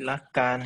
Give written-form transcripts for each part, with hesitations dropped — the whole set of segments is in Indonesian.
Silakan.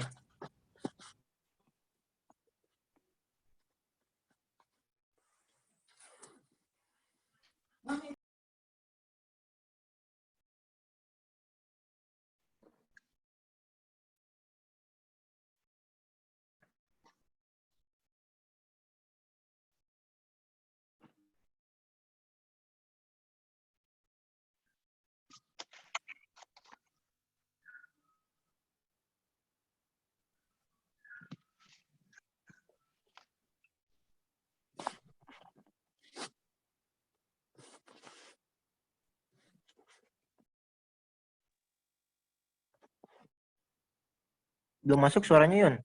Belum masuk suaranya, Yun?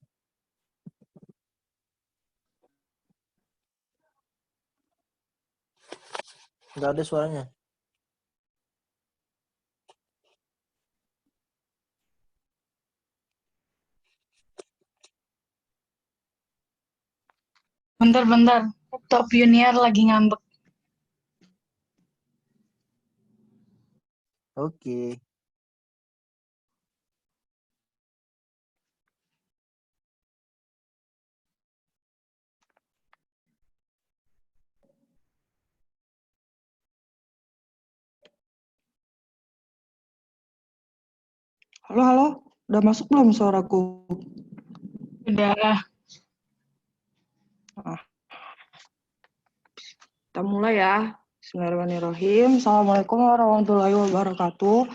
Nggak ada suaranya. Bentar. Laptop Junior lagi ngambek. Oke. Halo, udah masuk belum suaraku? Udah. Kita mulai ya. Bismillahirrahmanirrahim. Assalamualaikum warahmatullahi wabarakatuh.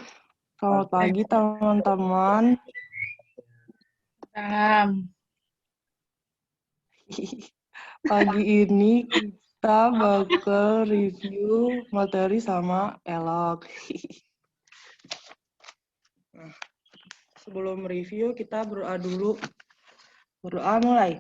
Selamat pagi teman-teman. Pagi ini kita bakal review materi sama Elok. Nah, sebelum review kita berdoa dulu. Berdoa mulai.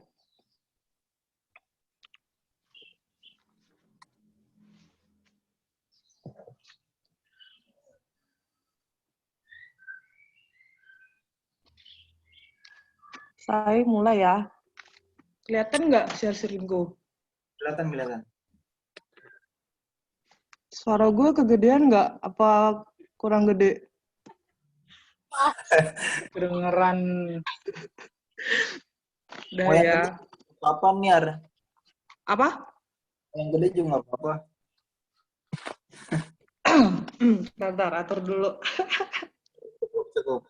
Saya mulai ya. Kelihatan nggak share screen-ku? Kelihatan. Suara gue kegedean nggak? Apa kurang gede? Kedengeran. Udah Mau yang ya. gede apa nih, Ar? Apa? Yang gede juga nggak apa-apa. Bentar, atur dulu. Cukup.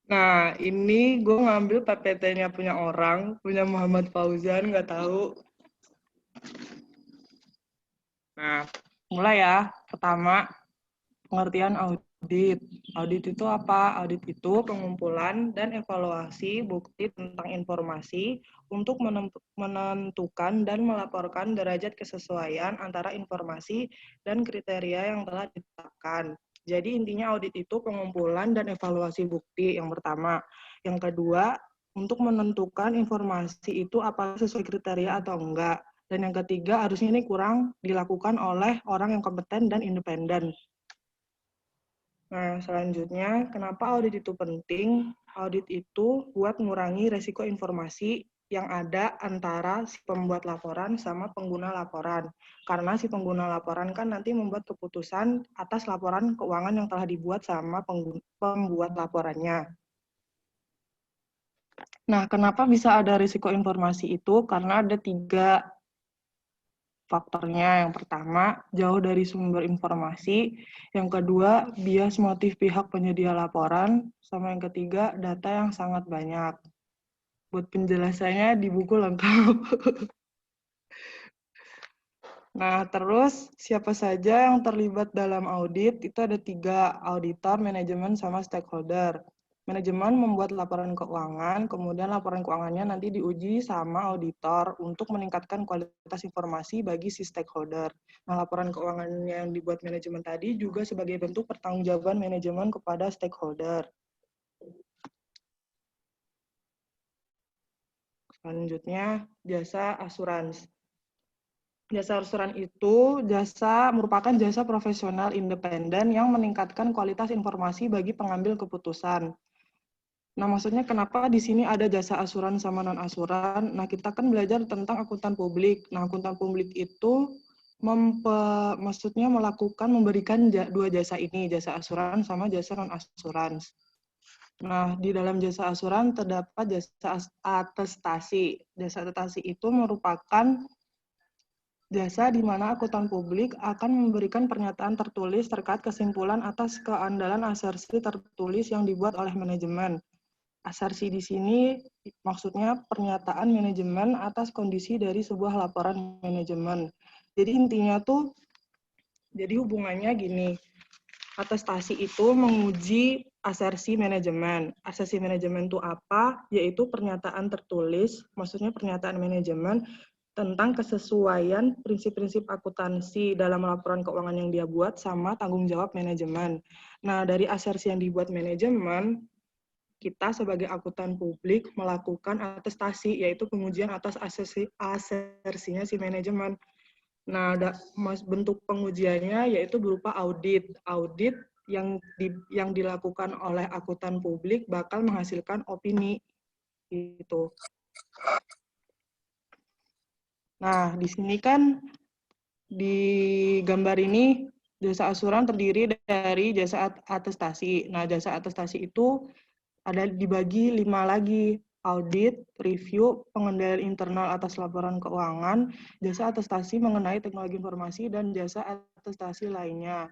Nah, ini gue ngambil PPT-nya punya orang, punya Muhammad Fauzan, nggak tahu. Nah, mulai ya. Pertama, pengertian audit. Audit itu apa? Audit itu pengumpulan dan evaluasi bukti tentang informasi untuk menentukan dan melaporkan derajat kesesuaian antara informasi dan kriteria yang telah ditetapkan. Jadi intinya audit itu pengumpulan dan evaluasi bukti yang pertama. Yang kedua, untuk menentukan informasi itu apa sesuai kriteria atau enggak. Dan yang ketiga, harusnya ini kurang dilakukan oleh orang yang kompeten dan independen. Nah, selanjutnya, kenapa audit itu penting? Audit itu buat mengurangi resiko informasi yang ada antara si pembuat laporan sama pengguna laporan. Karena si pengguna laporan kan nanti membuat keputusan atas laporan keuangan yang telah dibuat sama pembuat laporannya. Nah, kenapa bisa ada risiko informasi itu? Karena ada 3 faktornya. Yang pertama, jauh dari sumber informasi. Yang kedua, bias motif pihak penyedia laporan. Sama yang ketiga, data yang sangat banyak. Buat penjelasannya di buku lengkap. Nah, terus siapa saja yang terlibat dalam audit? Itu ada 3, auditor, manajemen, sama stakeholder. Manajemen membuat laporan keuangan, kemudian laporan keuangannya nanti diuji sama auditor untuk meningkatkan kualitas informasi bagi si stakeholder. Nah, laporan keuangan yang dibuat manajemen tadi juga sebagai bentuk pertanggungjawaban manajemen kepada stakeholder. Selanjutnya, jasa asuransi. Jasa asuransi itu merupakan jasa profesional independen yang meningkatkan kualitas informasi bagi pengambil keputusan. Nah, maksudnya kenapa di sini ada jasa asuran sama non-asuran? Nah, kita kan belajar tentang akuntan publik. Nah, akuntan publik itu memberikan 2 jasa ini, jasa asuran sama jasa non-asuran. Nah, di dalam jasa asuran terdapat jasa atestasi. Jasa atestasi itu merupakan jasa di mana akuntan publik akan memberikan pernyataan tertulis terkait kesimpulan atas keandalan asersi tertulis yang dibuat oleh manajemen. Asersi di sini maksudnya pernyataan manajemen atas kondisi dari sebuah laporan manajemen. Jadi intinya tuh, jadi hubungannya gini, atestasi itu menguji asersi manajemen. Asersi manajemen itu apa? Yaitu pernyataan tertulis, maksudnya pernyataan manajemen tentang kesesuaian prinsip-prinsip akuntansi dalam laporan keuangan yang dia buat sama tanggung jawab manajemen. Nah, dari asersi yang dibuat manajemen, kita sebagai akuntan publik melakukan atestasi, yaitu pengujian atas asersinya si manajemen. Nah, bentuk pengujiannya yaitu berupa audit. Audit yang dilakukan oleh akuntan publik bakal menghasilkan opini. Gitu. Nah, di sini kan di gambar ini jasa asuran terdiri dari jasa atestasi. Nah, jasa atestasi itu ada dibagi 5 lagi, audit, review, pengendalian internal atas laporan keuangan, jasa atestasi mengenai teknologi informasi, dan jasa atestasi lainnya.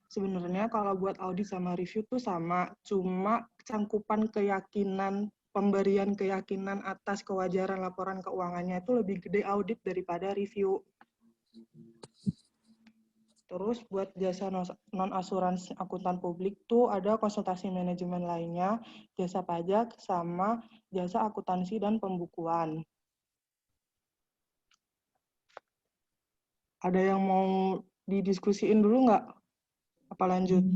Sebenarnya kalau buat audit sama review tuh sama, cuma cangkupan keyakinan, pemberian keyakinan atas kewajaran laporan keuangannya itu lebih gede audit daripada review. Terus buat jasa non-asuransi akuntan publik tuh ada konsultasi manajemen lainnya, jasa pajak, sama jasa akuntansi dan pembukuan. Ada yang mau didiskusiin dulu nggak? Apa lanjut?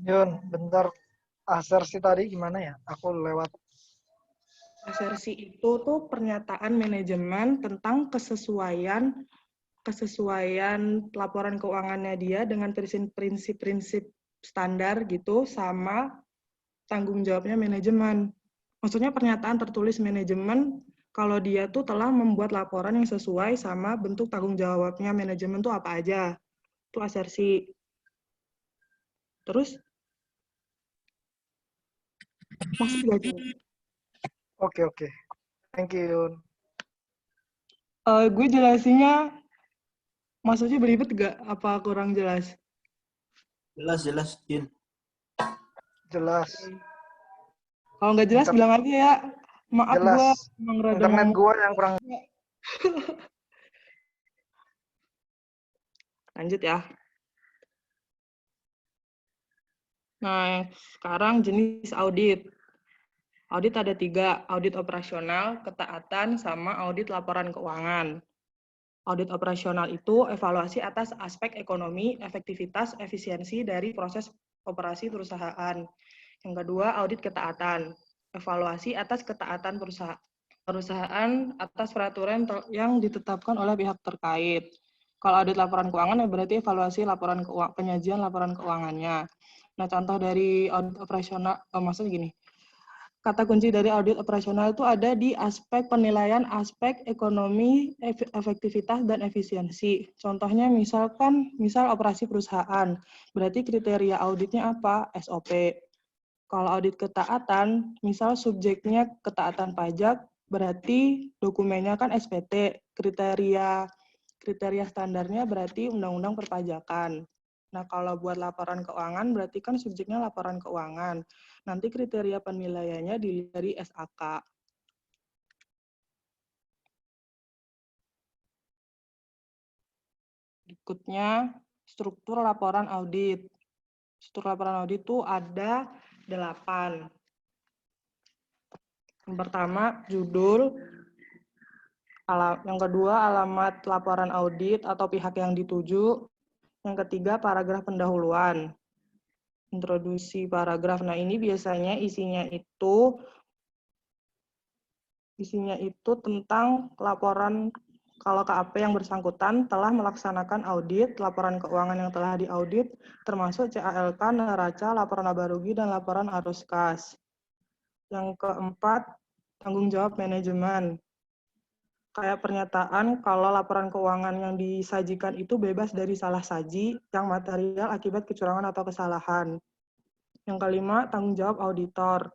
Yun, bentar. Asersi tadi gimana ya? Aku lewat. Asersi itu tuh pernyataan manajemen tentang kesesuaian laporan keuangannya dia dengan prinsip-prinsip standar gitu sama tanggung jawabnya manajemen. Maksudnya pernyataan tertulis manajemen kalau dia tuh telah membuat laporan yang sesuai sama bentuk tanggung jawabnya manajemen tuh apa aja. Itu asersi. Terus masuk gak sih? Oke. Thank you, Yun. Gue jelasinnya maksudnya belibet gak? Apa kurang jelas? Jelas, Jin. Jelas. Kalau nggak jelas bilang aja ya. Maaf gue Jelas. emang rada Internet gue yang kurang. Lanjut ya. Nah, sekarang jenis audit. Audit ada 3, audit operasional, ketaatan, sama audit laporan keuangan. Audit operasional itu evaluasi atas aspek ekonomi, efektivitas, efisiensi dari proses operasi perusahaan. Yang kedua, audit ketaatan. Evaluasi atas ketaatan perusahaan atas peraturan yang ditetapkan oleh pihak terkait. Kalau audit laporan keuangan, berarti evaluasi laporan penyajian laporan keuangannya. Nah, contoh dari audit operasional, maksudnya gini, kata kunci dari audit operasional itu ada di aspek penilaian aspek ekonomi, efektivitas, dan efisiensi. Contohnya misal operasi perusahaan, berarti kriteria auditnya apa? SOP. Kalau audit ketaatan, misal subjeknya ketaatan pajak, berarti dokumennya kan SPT. Kriteria standarnya berarti Undang-Undang Perpajakan. Nah, kalau buat laporan keuangan, berarti kan subjeknya laporan keuangan. Nanti kriteria penilaiannya dilihat dari SAK. Berikutnya, struktur laporan audit. Struktur laporan audit itu ada 8. Yang pertama, judul. Yang kedua, alamat laporan audit atau pihak yang dituju. Yang ketiga, paragraf pendahuluan. Introduksi paragraf. Nah, ini biasanya isinya itu tentang laporan kalau KAP yang bersangkutan telah melaksanakan audit, laporan keuangan yang telah diaudit, termasuk CALK, neraca, laporan laba rugi, dan laporan arus kas. Yang keempat, tanggung jawab manajemen. Kayak pernyataan kalau laporan keuangan yang disajikan itu bebas dari salah saji yang material akibat kecurangan atau kesalahan. Yang kelima, tanggung jawab auditor.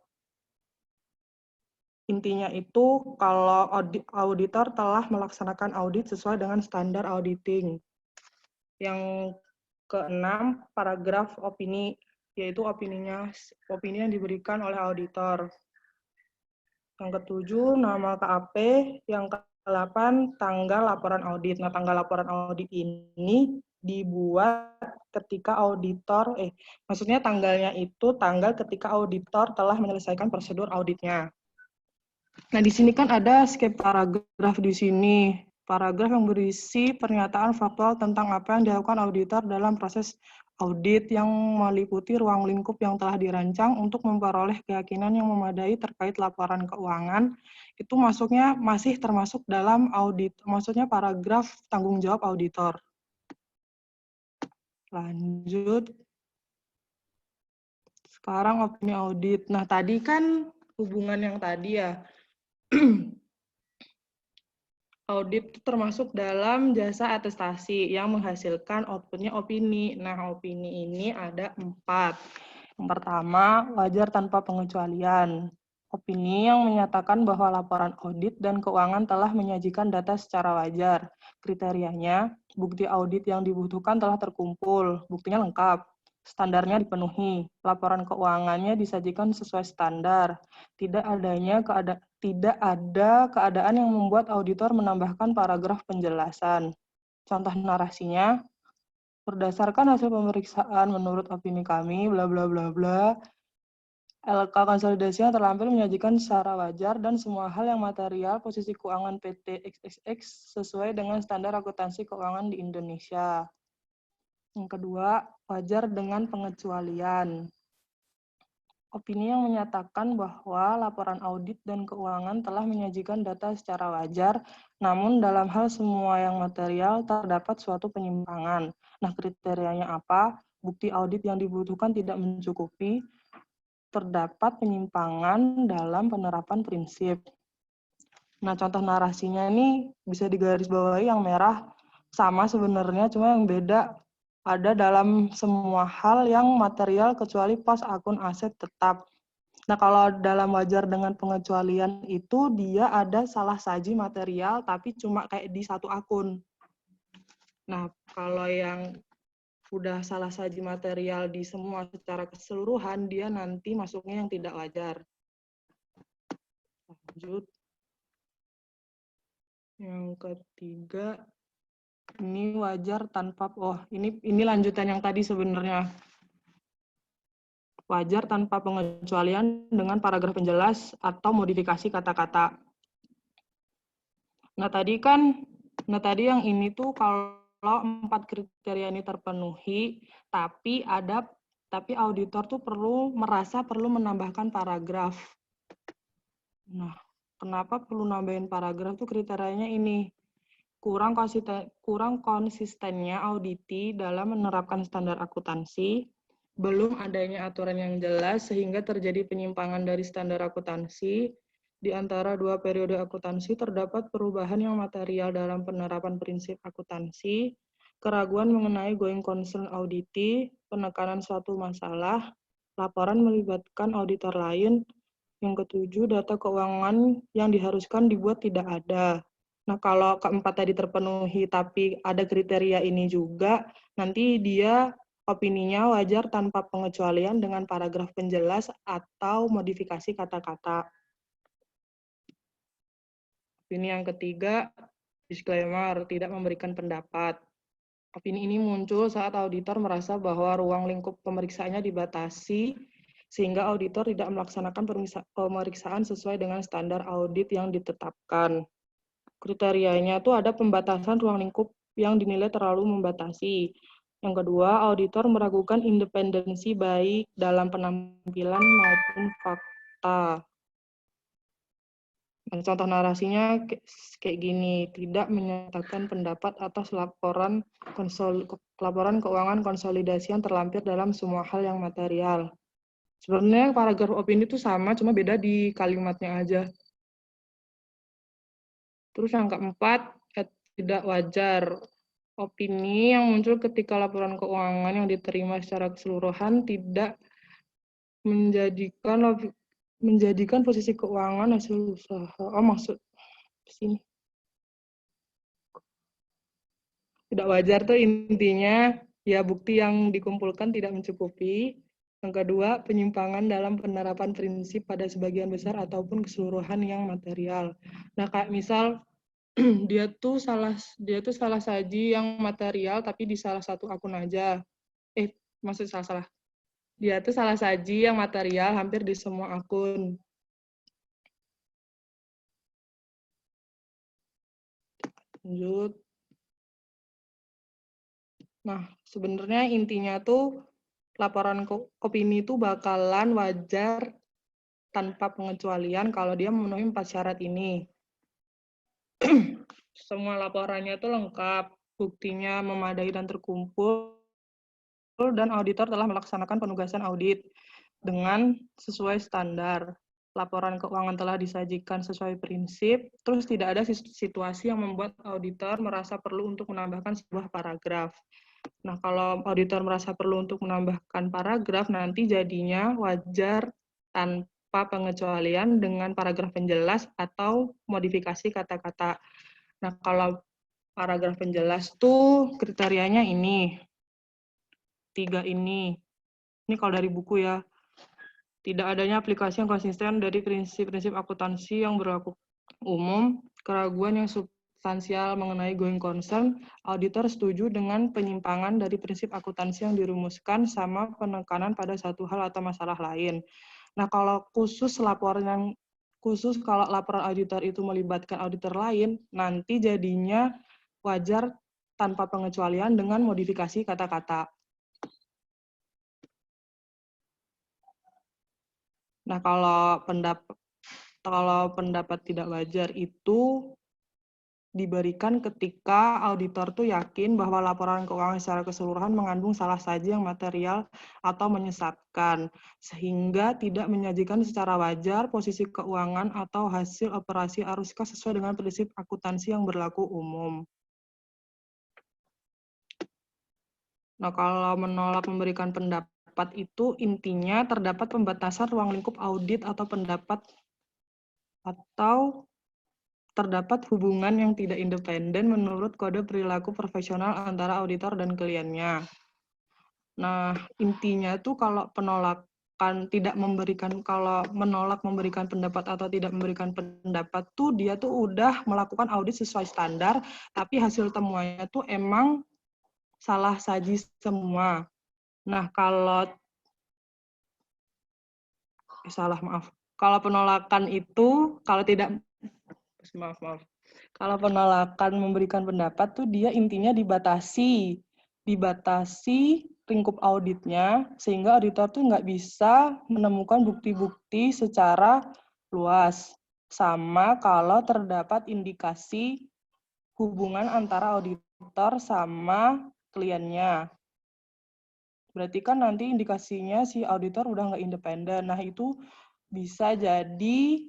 Intinya itu kalau auditor telah melaksanakan audit sesuai dengan standar auditing. Yang keenam, paragraf opini, yaitu opini yang diberikan oleh auditor. Yang ketujuh, nama KAP. Yang ke-8, tanggal laporan audit. Nah, tanggal laporan audit ini dibuat ketika maksudnya tanggalnya itu tanggal ketika auditor telah menyelesaikan prosedur auditnya. Nah, di sini kan ada skip paragraf di sini. Paragraf yang berisi pernyataan faktual tentang apa yang dilakukan auditor dalam proses audit yang meliputi ruang lingkup yang telah dirancang untuk memperoleh keyakinan yang memadai terkait laporan keuangan. Itu masih termasuk dalam audit, maksudnya paragraf tanggung jawab auditor. Lanjut. Sekarang opini audit. Nah, tadi kan hubungan yang tadi ya. Audit itu termasuk dalam jasa atestasi yang menghasilkan outputnya opini. Nah, opini ini ada 4. Yang pertama, wajar tanpa pengecualian. Opini yang menyatakan bahwa laporan audit dan keuangan telah menyajikan data secara wajar. Kriterianya, bukti audit yang dibutuhkan telah terkumpul, buktinya lengkap, standarnya dipenuhi, laporan keuangannya disajikan sesuai standar, tidak ada keadaan yang membuat auditor menambahkan paragraf penjelasan. Contoh narasinya, berdasarkan hasil pemeriksaan menurut opini kami, bla bla bla bla, LK konsolidasi yang terlampir menyajikan secara wajar dan semua hal yang material posisi keuangan PT XXX sesuai dengan standar akuntansi keuangan di Indonesia. Yang kedua, wajar dengan pengecualian. Opini yang menyatakan bahwa laporan audit dan keuangan telah menyajikan data secara wajar, namun dalam hal semua yang material terdapat suatu penyimpangan. Nah, kriterianya apa? Bukti audit yang dibutuhkan tidak mencukupi, terdapat penyimpangan dalam penerapan prinsip. Nah, contoh narasinya ini bisa digarisbawahi yang merah sama sebenarnya, cuma yang beda ada dalam semua hal yang material kecuali pos akun aset tetap. Nah, kalau dalam wajar dengan pengecualian itu dia ada salah saji material tapi cuma kayak di satu akun. Nah, kalau yang udah salah saji material di semua secara keseluruhan, dia nanti masuknya yang tidak wajar. Lanjut. Yang ketiga, ini wajar tanpa, ini lanjutan yang tadi sebenarnya. Wajar tanpa pengecualian dengan paragraf penjelas atau modifikasi kata-kata. Nah, tadi yang ini tuh kalau 4 kriteria ini terpenuhi, tapi auditor tuh merasa perlu menambahkan paragraf. Nah, kenapa perlu nambahin paragraf tuh kriterianya ini? Kurang konsistennya auditi dalam menerapkan standar akuntansi, belum adanya aturan yang jelas sehingga terjadi penyimpangan dari standar akuntansi. Di antara 2 periode akuntansi terdapat perubahan yang material dalam penerapan prinsip akuntansi, keraguan mengenai going concern auditi, penekanan suatu masalah, laporan melibatkan auditor lain. Yang ketujuh, data keuangan yang diharuskan dibuat tidak ada. Nah, kalau keempat tadi terpenuhi tapi ada kriteria ini juga, nanti dia opininya wajar tanpa pengecualian dengan paragraf penjelas atau modifikasi kata-kata. Opini yang ketiga, disclaimer, tidak memberikan pendapat. Opini ini muncul saat auditor merasa bahwa ruang lingkup pemeriksaannya dibatasi, sehingga auditor tidak melaksanakan pemeriksaan sesuai dengan standar audit yang ditetapkan. Kriterianya itu ada pembatasan ruang lingkup yang dinilai terlalu membatasi. Yang kedua, auditor meragukan independensi baik dalam penampilan maupun fakta. Nah, contoh narasinya kayak gini, tidak menyatakan pendapat atas laporan keuangan konsolidasi yang terlampir dalam semua hal yang material. Sebenarnya paragraf opini itu sama, cuma beda di kalimatnya aja. Terus yang keempat, tidak wajar. Opini yang muncul ketika laporan keuangan yang diterima secara keseluruhan tidak menjadikan menjadikan posisi keuangan hasil usaha. Oh, maksud sini. Tidak wajar tuh intinya, ya bukti yang dikumpulkan tidak mencukupi. Yang kedua, penyimpangan dalam penerapan prinsip pada sebagian besar ataupun keseluruhan yang material. Nah, kayak misal dia tuh salah saji yang material tapi di salah satu akun aja. Maksud salah. Dia tuh salah saji yang material hampir di semua akun. Lanjut. Nah, sebenarnya intinya tuh laporan opini itu bakalan wajar tanpa pengecualian kalau dia memenuhi 4 syarat ini. Semua laporannya itu lengkap, buktinya memadai dan terkumpul, dan auditor telah melaksanakan penugasan audit dengan sesuai standar. Laporan keuangan telah disajikan sesuai prinsip, terus tidak ada situasi yang membuat auditor merasa perlu untuk menambahkan sebuah paragraf. Nah, kalau auditor merasa perlu untuk menambahkan paragraf, nanti jadinya wajar tanpa pengecualian dengan paragraf penjelas atau modifikasi kata-kata. Nah, kalau paragraf penjelas tuh kriterianya ini, 3 ini. Ini kalau dari buku ya. Tidak adanya aplikasi yang konsisten dari prinsip-prinsip akuntansi yang berlaku umum, keraguan yang substansial mengenai going concern, auditor setuju dengan penyimpangan dari prinsip akuntansi yang dirumuskan sama penekanan pada satu hal atau masalah lain. Nah, kalau kalau laporan auditor itu melibatkan auditor lain, nanti jadinya wajar tanpa pengecualian dengan modifikasi kata-kata. Nah, kalau pendapat tidak wajar itu diberikan ketika auditor tuh yakin bahwa laporan keuangan secara keseluruhan mengandung salah saji yang material atau menyesatkan, sehingga tidak menyajikan secara wajar posisi keuangan atau hasil operasi arus kas sesuai dengan prinsip akuntansi yang berlaku umum. Nah, kalau menolak memberikan pendapat itu intinya terdapat pembatasan ruang lingkup audit atau terdapat hubungan yang tidak independen menurut kode perilaku profesional antara auditor dan kliennya. Nah, intinya tuh kalau menolak memberikan pendapat atau tidak memberikan pendapat tuh dia tuh udah melakukan audit sesuai standar, tapi hasil temuannya tuh emang salah saji semua. Nah, kalau penolakan itu kalau penolakan memberikan pendapat tuh dia intinya dibatasi lingkup auditnya sehingga auditor tuh nggak bisa menemukan bukti-bukti secara luas. Sama kalau terdapat indikasi hubungan antara auditor sama kliennya. Berarti kan nanti indikasinya si auditor udah nggak independen. Nah, itu bisa jadi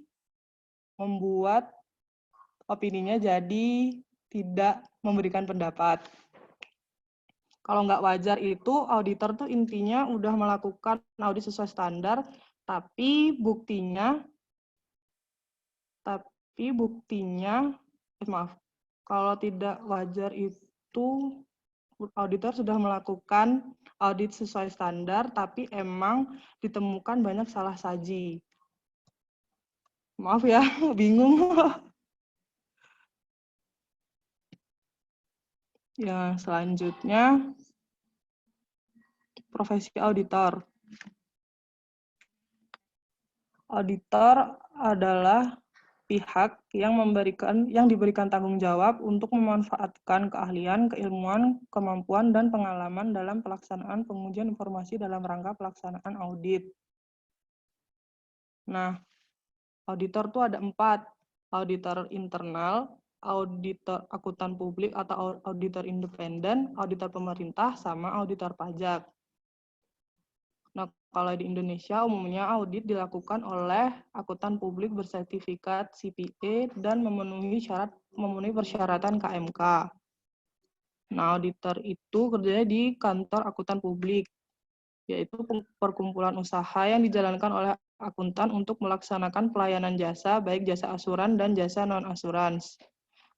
membuat opininya jadi tidak memberikan pendapat. Kalau nggak wajar itu, auditor tuh intinya udah melakukan audit sesuai standar, tapi buktinya, kalau tidak wajar itu, auditor sudah melakukan audit sesuai standar, tapi emang ditemukan banyak salah saji. Maaf ya, bingung. Ya, selanjutnya, profesi auditor. Auditor adalah pihak yang diberikan tanggung jawab untuk memanfaatkan keahlian, keilmuan, kemampuan, dan pengalaman dalam pelaksanaan pengujian informasi dalam rangka pelaksanaan audit. Nah, auditor tuh ada 4. Auditor internal, auditor akuntan publik atau auditor independen, auditor pemerintah, sama auditor pajak. Nah, kalau di Indonesia umumnya audit dilakukan oleh akuntan publik bersertifikat CPA dan memenuhi persyaratan KMK. Nah, auditor itu kerjanya di kantor akuntan publik. yaitu perkumpulan usaha yang dijalankan oleh akuntan untuk melaksanakan pelayanan jasa, baik jasa asuran dan jasa non-asurans.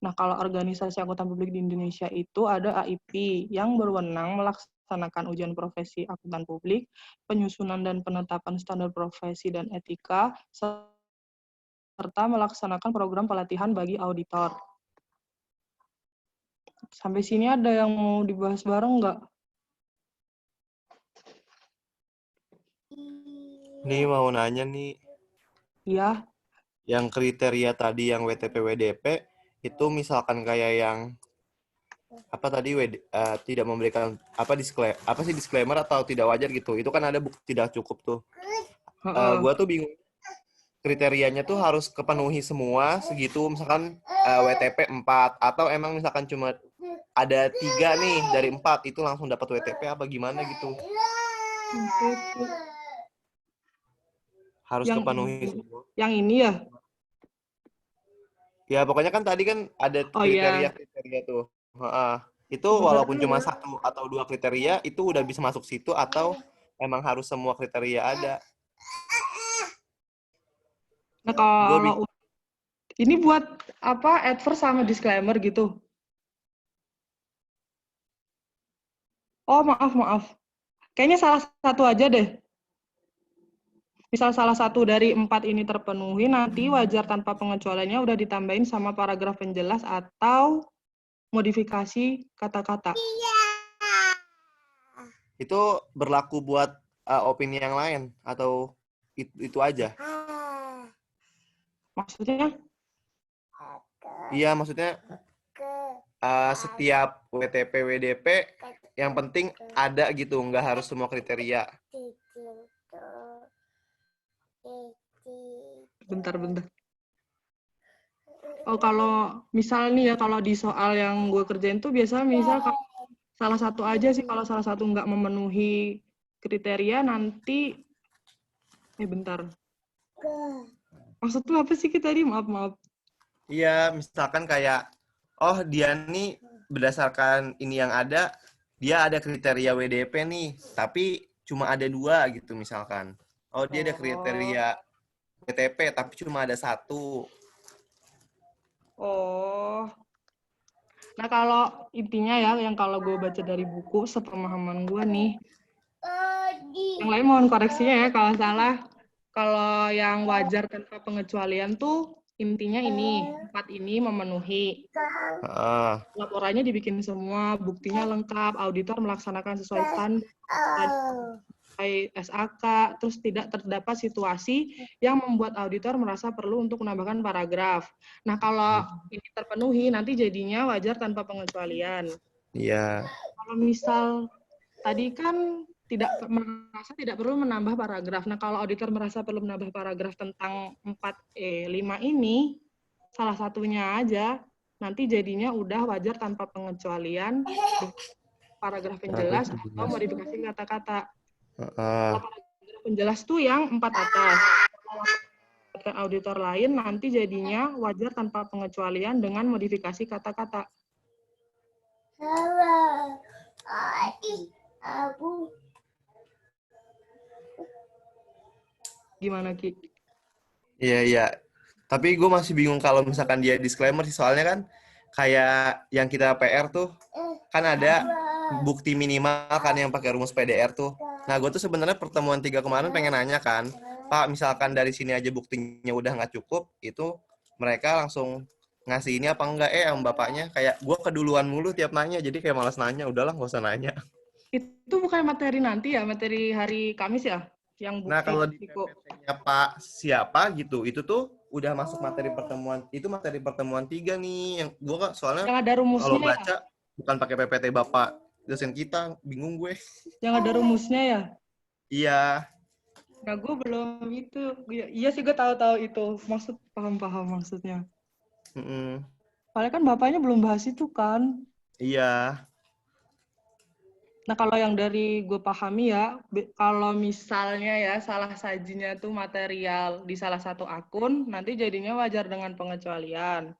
Nah, kalau organisasi akuntan publik di Indonesia itu ada AIP yang berwenang melaksanakan ujian profesi akuntan publik, penyusunan dan penetapan standar profesi dan etika, serta melaksanakan program pelatihan bagi auditor. Sampai sini ada yang mau dibahas bareng nggak? Nih mau nanya nih, Ya, yang kriteria tadi yang WTP WDP itu misalkan kayak yang apa tadi tidak memberikan apa sih disclaimer atau tidak wajar gitu. Itu kan ada bukti tidak cukup tuh. Gua tuh bingung kriterianya tuh harus kepenuhi semua segitu misalkan WTP 4 atau emang misalkan cuma ada 3 nih dari 4 itu langsung dapat WTP apa gimana gitu. Harus kepenuhi semua. Yang ini ya? Ya pokoknya kan tadi kan ada kriteria tuh. Itu walaupun cuma 1 atau 2 kriteria itu udah bisa masuk situ atau emang harus semua kriteria ada. Nah, kalau ini buat apa adverse sama disclaimer gitu. Oh, maaf. Kayaknya salah satu aja deh. Misal salah satu dari 4 ini terpenuhi, nanti wajar tanpa pengecualiannya udah ditambahin sama paragraf penjelas atau modifikasi kata-kata. Itu berlaku buat opini yang lain atau itu aja? Maksudnya? Iya, maksudnya setiap WTP WDP yang penting ada gitu, nggak harus semua kriteria. Bentar. Oh, kalau misal nih ya, kalau di soal yang gue kerjain tuh biasa misal salah satu aja sih, kalau salah satu nggak memenuhi kriteria nanti bentar. Maksud tuh apa sih kita tadi? Maaf. Iya, misalkan kayak oh dia nih berdasarkan ini yang ada, dia ada kriteria WDP nih, tapi cuma ada 2 gitu misalkan. Oh, dia ada kriteria WTP tapi cuma ada 1. Oh. Nah, kalau intinya ya, yang kalau gue baca dari buku, sepemahaman gue nih, yang lain mohon koreksinya ya kalau salah. Kalau yang wajar tanpa pengecualian tuh intinya ini, 4 ini memenuhi. Laporannya dibikin semua, buktinya lengkap, auditor melaksanakan sesuai standar, SAK, terus tidak terdapat situasi yang membuat auditor merasa perlu untuk menambahkan paragraf. Nah, kalau ini terpenuhi, nanti jadinya wajar tanpa pengecualian. Iya. Kalau misal tadi kan merasa tidak perlu menambah paragraf. Nah, kalau auditor merasa perlu menambah paragraf tentang 4E5 ini, salah satunya aja, nanti jadinya udah wajar tanpa pengecualian, paragraf penjelas atau modifikasi kata-kata. Paragraf penjelas tuh yang 4 atas. Kalau auditor lain, nanti jadinya wajar tanpa pengecualian dengan modifikasi kata-kata. Gimana, Ki? Iya. Tapi gue masih bingung kalau misalkan dia disclaimer sih, soalnya kan kayak yang kita PR tuh kan ada bukti minimal kan yang pakai rumus PDR tuh. Nah, gue tuh sebenarnya pertemuan 3 kemarin pengen nanya kan, Pak, misalkan dari sini aja buktinya udah nggak cukup, itu mereka langsung ngasih ini apa enggak yang bapaknya kayak gue keduluan mulu tiap nanya, jadi kayak malas nanya, udahlah nggak usah nanya. Itu bukan materi nanti ya, materi hari Kamis ya? Yang bukti. Nah, kalau di PPT-nya Pak siapa gitu, itu tuh udah masuk materi pertemuan. Itu materi pertemuan 3 nih. Yang gue kan soalnya yang ada rumusnya kalau baca ya? Bukan pakai PPT Bapak dosen kita, bingung gue. Yang ada rumusnya ya? Iya. Nah, gue belum itu. Iya sih, gue tahu-tahu itu. Paham maksudnya. Soalnya kan bapaknya belum bahas itu kan? Iya. Nah, kalau yang dari gue pahami ya, kalau misalnya ya salah sajinya tuh material di salah satu akun, nanti jadinya wajar dengan pengecualian.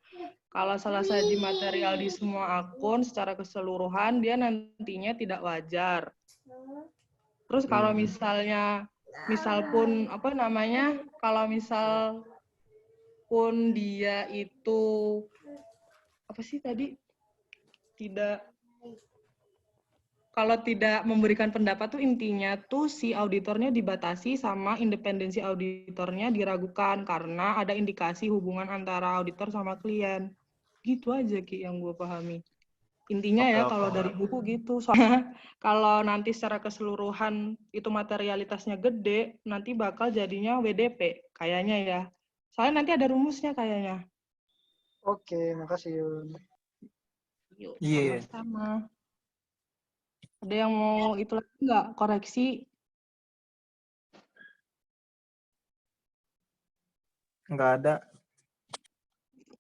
Kalau salah saji material di semua akun secara keseluruhan, dia nantinya tidak wajar. Terus kalau misalnya, misal pun apa namanya, kalau misal pun dia itu apa sih tadi, tidak, kalau tidak memberikan pendapat tuh intinya tuh si auditornya dibatasi sama independensi auditornya diragukan karena ada indikasi hubungan antara auditor sama klien. Gitu aja Ki yang gue pahami. Intinya ya Oke, kalau oke. dari buku gitu. Soalnya kalau nanti secara keseluruhan itu materialitasnya gede, nanti bakal jadinya WDP kayaknya ya. Soalnya nanti ada rumusnya kayaknya. Oke, makasih Yun. Yuk, Iya. sama-sama. Ada yang mau itu lagi nggak? Koreksi? Nggak ada.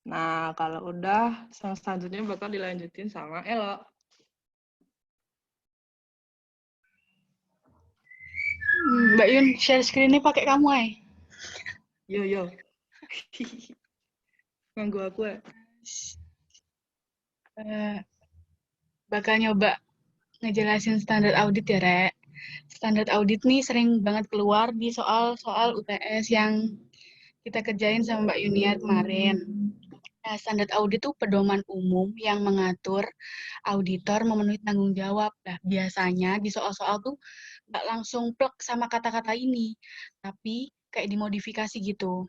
Nah, kalau udah, yang selanjutnya bakal dilanjutin sama Elo. Mbak Yun, share screen-nya pakai kamu, ay. Yo, yo. Nganggu aku ya? Bakal nyoba ngejelasin standar audit ya, Rek. Standar audit nih sering banget keluar di soal-soal UTS yang kita kerjain sama Mbak Yunia kemarin. Nah, standar audit itu pedoman umum yang mengatur auditor memenuhi tanggung jawab. Nah, biasanya di soal-soal tuh nggak langsung plek sama kata-kata ini, tapi kayak dimodifikasi gitu.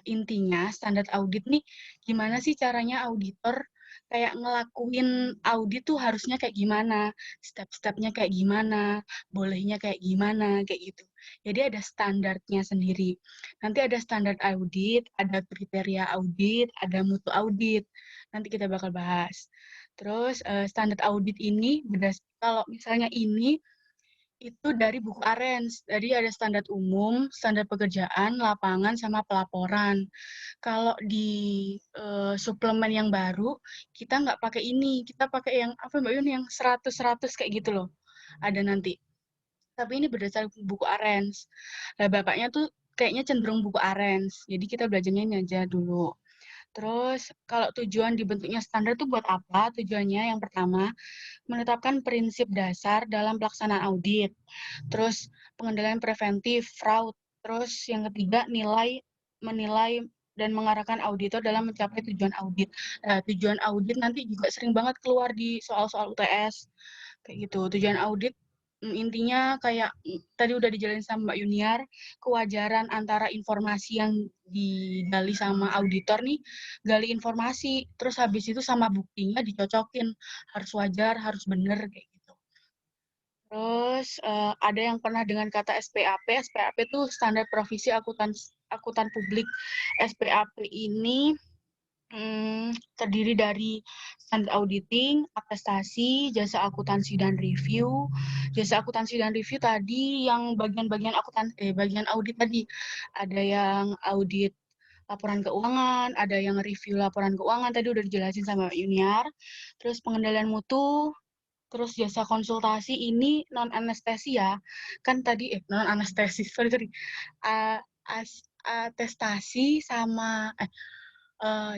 Intinya standar audit nih gimana sih caranya auditor kayak ngelakuin audit tuh harusnya kayak gimana, step-stepnya kayak gimana, bolehnya kayak gimana, kayak gitu. Jadi ada standarnya sendiri. Nanti ada standar audit, ada kriteria audit, ada mutu audit. Nanti kita bakal bahas. Terus standar audit ini kalau misalnya ini itu dari buku Arens. Jadi ada standar umum, standar pekerjaan, lapangan, sama pelaporan. Kalau di suplemen yang baru, kita nggak pakai ini. Kita pakai yang, apa Mbak Yun, yang 100-100 kayak gitu loh. Ada nanti. Tapi ini berdasarkan buku Arens. Nah, bapaknya tuh kayaknya cenderung buku Arens. Jadi kita belajarnya ini aja dulu. Terus, kalau tujuan dibentuknya standar itu buat apa? Tujuannya yang pertama, menetapkan prinsip dasar dalam pelaksanaan audit. Terus, pengendalian preventif, fraud. Terus, yang ketiga, menilai dan mengarahkan auditor dalam mencapai tujuan audit. Nah, tujuan audit nanti juga sering banget keluar di soal-soal UTS. Kayak gitu. Tujuan audit intinya kayak tadi udah dijelasin sama Mbak Yuniar, kewajaran antara informasi yang digali sama auditor nih, gali informasi, terus habis itu sama buktinya dicocokin, harus wajar, harus bener, kayak gitu. Terus ada yang pernah dengan kata SPAP. SPAP itu standar provisi akuntan publik. SPAP ini terdiri dari standar auditing, atestasi, jasa akuntansi dan review. Jasa akuntansi dan review tadi yang bagian audit tadi. Ada yang audit laporan keuangan, ada yang review laporan keuangan, tadi udah dijelasin sama Yuniar. Terus pengendalian mutu, terus jasa konsultasi ini non anestesi ya. Kan tadi non anestesi, sorry. Atestasi sama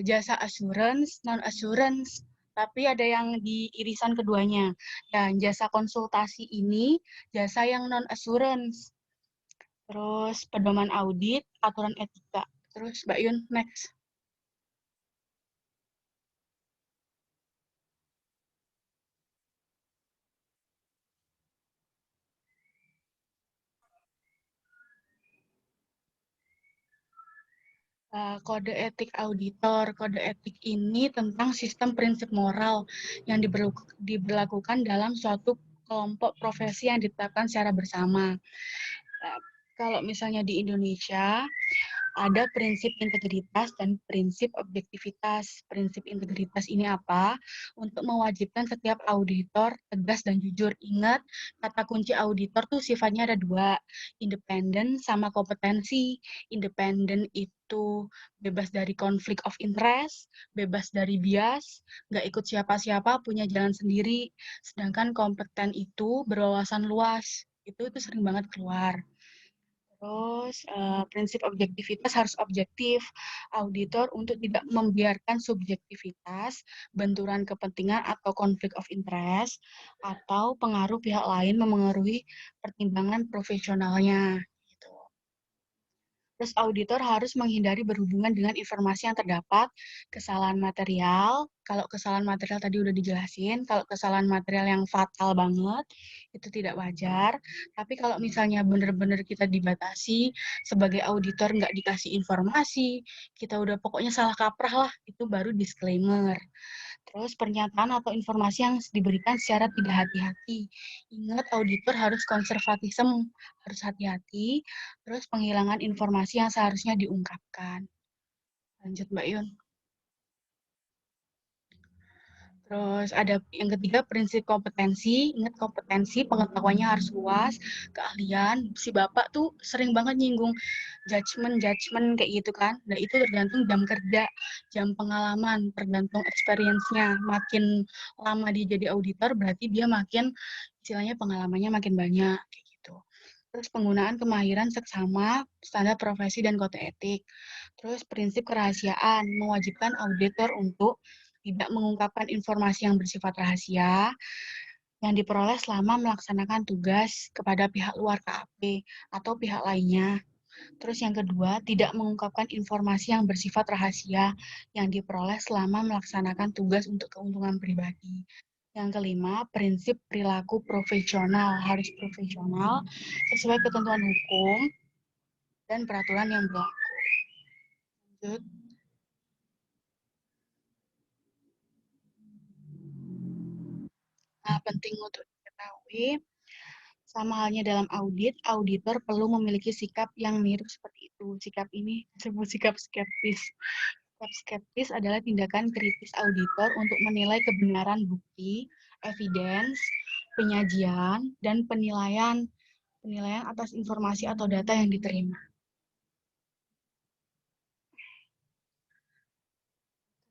jasa assurance, non assurance, tapi ada yang di irisan keduanya. Dan jasa konsultasi ini jasa yang non assurance. Terus pedoman audit, aturan etika. Terus Mbak Yun, next. Kode etik auditor. Kode etik ini tentang sistem prinsip moral yang diberlakukan dalam suatu kelompok profesi yang ditetapkan secara bersama. Kalau misalnya di Indonesia, ada prinsip integritas dan prinsip objektivitas. Prinsip integritas ini apa? Untuk mewajibkan setiap auditor tegas dan jujur. Ingat, kata kunci auditor tuh sifatnya ada dua, independen sama kompetensi. Independen itu bebas dari konflik of interest, bebas dari bias, nggak ikut siapa-siapa, punya jalan sendiri. Sedangkan kompeten itu berwawasan luas. Itu sering banget keluar. Terus prinsip objektivitas harus objektif. Auditor untuk tidak membiarkan subjektivitas, benturan kepentingan atau konflik of interest, atau pengaruh pihak lain memengaruhi pertimbangan profesionalnya. Gitu. Terus auditor harus menghindari berhubungan dengan informasi yang terdapat, kesalahan material. Kalau kesalahan material tadi udah dijelasin, kalau kesalahan material yang fatal banget, itu tidak wajar. Tapi kalau misalnya benar-benar kita dibatasi, sebagai auditor nggak dikasih informasi, kita udah pokoknya salah kaprah lah, itu baru disclaimer. Terus pernyataan atau informasi yang diberikan secara tidak hati-hati. Ingat, auditor harus konservatisme, harus hati-hati. Terus penghilangan informasi yang seharusnya diungkapkan. Lanjut, Mbak Yun. Terus ada yang ketiga, prinsip kompetensi. Ingat, kompetensi, pengetahuannya harus luas, keahlian. Si Bapak tuh sering banget nyinggung judgement kayak gitu kan. Nah, itu tergantung jam kerja, jam pengalaman, tergantung experience-nya. Makin lama dia jadi auditor, berarti dia makin, istilahnya pengalamannya makin banyak, kayak gitu. Terus penggunaan kemahiran seksama, standar profesi, dan kode etik. Terus prinsip kerahasiaan, mewajibkan auditor untuk tidak mengungkapkan informasi yang bersifat rahasia yang diperoleh selama melaksanakan tugas kepada pihak luar KAP atau pihak lainnya. Terus yang kedua, tidak mengungkapkan informasi yang bersifat rahasia yang diperoleh selama melaksanakan tugas untuk keuntungan pribadi. Yang kelima, prinsip perilaku profesional, harus profesional sesuai ketentuan hukum dan peraturan yang berlaku. Lanjut. Nah, penting untuk diketahui, sama halnya dalam audit, auditor perlu memiliki sikap yang mirip seperti itu. Sikap ini disebut sikap skeptis. Sikap skeptis adalah tindakan kritis auditor untuk menilai kebenaran bukti, evidence, penyajian, dan penilaian atas informasi atau data yang diterima.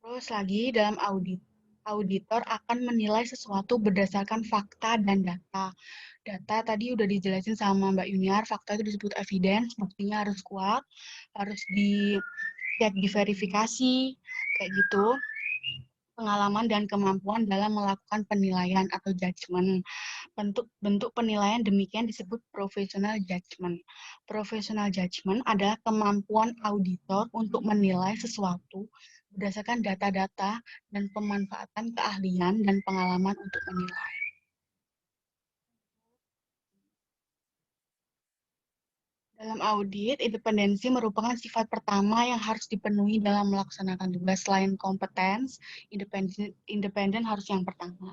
Terus lagi, dalam audit, auditor akan menilai sesuatu berdasarkan fakta dan data. Data tadi udah dijelasin sama Mbak Yuniar, fakta itu disebut evidence, buktinya harus kuat, harus dicek, diverifikasi, kayak gitu. Pengalaman dan kemampuan dalam melakukan penilaian atau judgment. Bentuk penilaian demikian disebut professional judgment. Professional judgment adalah kemampuan auditor untuk menilai sesuatu berdasarkan data-data dan pemanfaatan keahlian dan pengalaman untuk menilai. Dalam audit, independensi merupakan sifat pertama yang harus dipenuhi dalam melaksanakan tugas. Selain kompetens, independen harus yang pertama.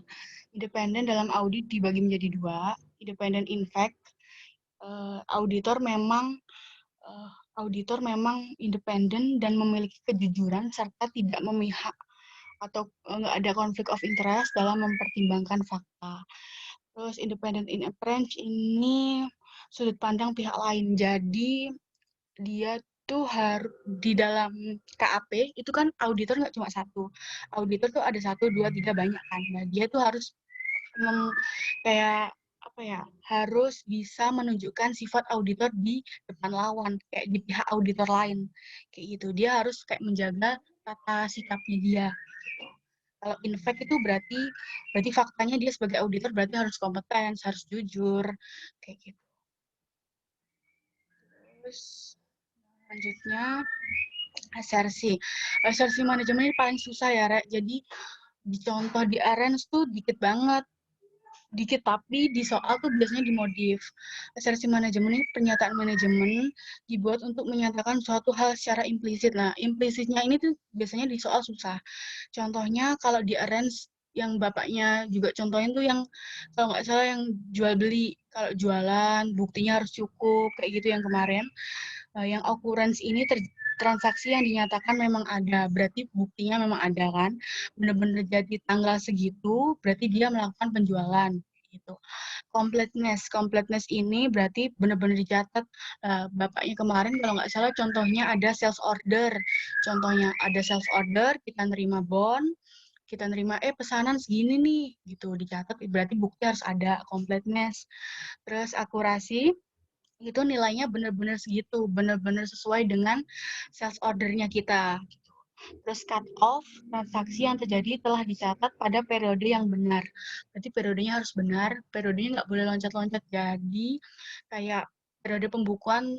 Independen dalam audit dibagi menjadi dua. Independen in fact, auditor memang independen dan memiliki kejujuran serta tidak memihak atau nggak ada konflik of interest dalam mempertimbangkan fakta. Terus independent in approach ini sudut pandang pihak lain. Jadi dia tuh harus di dalam KAP itu kan auditor nggak cuma satu. Auditor tuh ada 1, 2, 3 banyak kan. Nah, dia tuh harus kayak apa ya, harus bisa menunjukkan sifat auditor di depan lawan, kayak di pihak auditor lain. Kayak gitu. Dia harus kayak menjaga tata sikapnya dia. Gitu. Kalau in fact itu berarti faktanya dia sebagai auditor berarti harus kompeten, harus jujur, kayak gitu. Terus selanjutnya asersi. Asersi manajemen ini paling susah ya, Rek. Jadi dicontoh di arrange tuh dikit banget. Dikit, tapi di soal tuh biasanya dimodif. Asersi manajemen ini pernyataan manajemen dibuat untuk menyatakan suatu hal secara implisit. Nah, implisitnya ini tuh biasanya di soal susah. Contohnya kalau di arrange yang bapaknya juga contohin tuh yang kalau nggak salah yang jual beli, kalau jualan buktinya harus cukup kayak gitu yang kemarin. Yang occurrence ini transaksi yang dinyatakan memang ada, berarti buktinya memang ada kan, benar-benar jadi tanggal segitu, berarti dia melakukan penjualan gitu. Completeness ini berarti benar-benar dicatat. Bapaknya kemarin kalau nggak salah contohnya ada sales order, kita nerima bond, kita nerima pesanan segini nih gitu, dicatat, berarti bukti harus ada. Completeness. Terus akurasi itu nilainya benar-benar segitu, benar-benar sesuai dengan sales ordernya kita. Terus cut off transaksi yang terjadi telah dicatat pada periode yang benar. Berarti periodenya harus benar, periodenya nggak boleh loncat-loncat. Jadi kayak periode pembukuan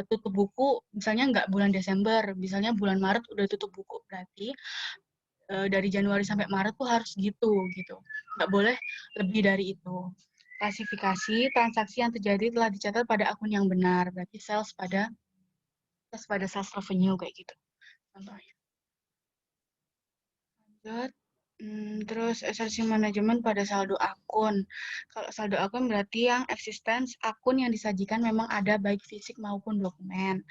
tutup buku, misalnya nggak bulan Desember, misalnya bulan Maret udah tutup buku. Berarti dari Januari sampai Maret tuh harus gitu. Nggak boleh lebih dari itu. Klasifikasi transaksi yang terjadi telah dicatat pada akun yang benar. Berarti sales pada sales revenue kayak gitu. Contohnya. Lanjut. Terus assertion manajemen pada saldo akun. Kalau saldo akun berarti yang existence akun yang disajikan memang ada baik fisik maupun dokumen.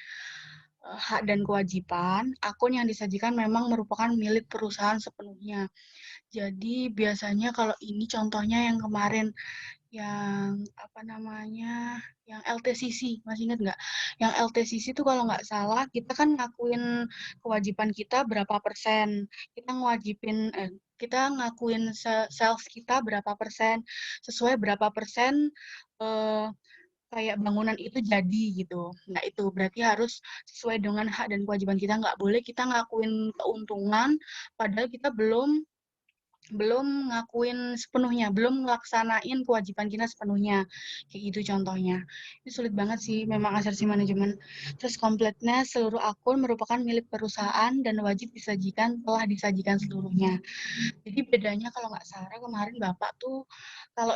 Hak dan kewajiban, akun yang disajikan memang merupakan milik perusahaan sepenuhnya. Jadi biasanya kalau ini contohnya yang kemarin yang yang LTCC, masih ingat nggak? Yang LTCC itu kalau nggak salah kita kan ngakuin kewajiban kita berapa persen, kita ngakuin sales kita berapa persen, sesuai berapa persen kayak bangunan itu jadi gitu. Nah itu berarti harus sesuai dengan hak dan kewajiban kita, nggak boleh kita ngakuin keuntungan padahal kita belum ngakuin sepenuhnya, belum ngelaksanain kewajiban kita sepenuhnya. Kayak gitu contohnya. Ini sulit banget sih memang assersi manajemen. Terus completeness, seluruh akun merupakan milik perusahaan dan wajib telah disajikan seluruhnya. Jadi bedanya kalau nggak salah kemarin Bapak tuh kalau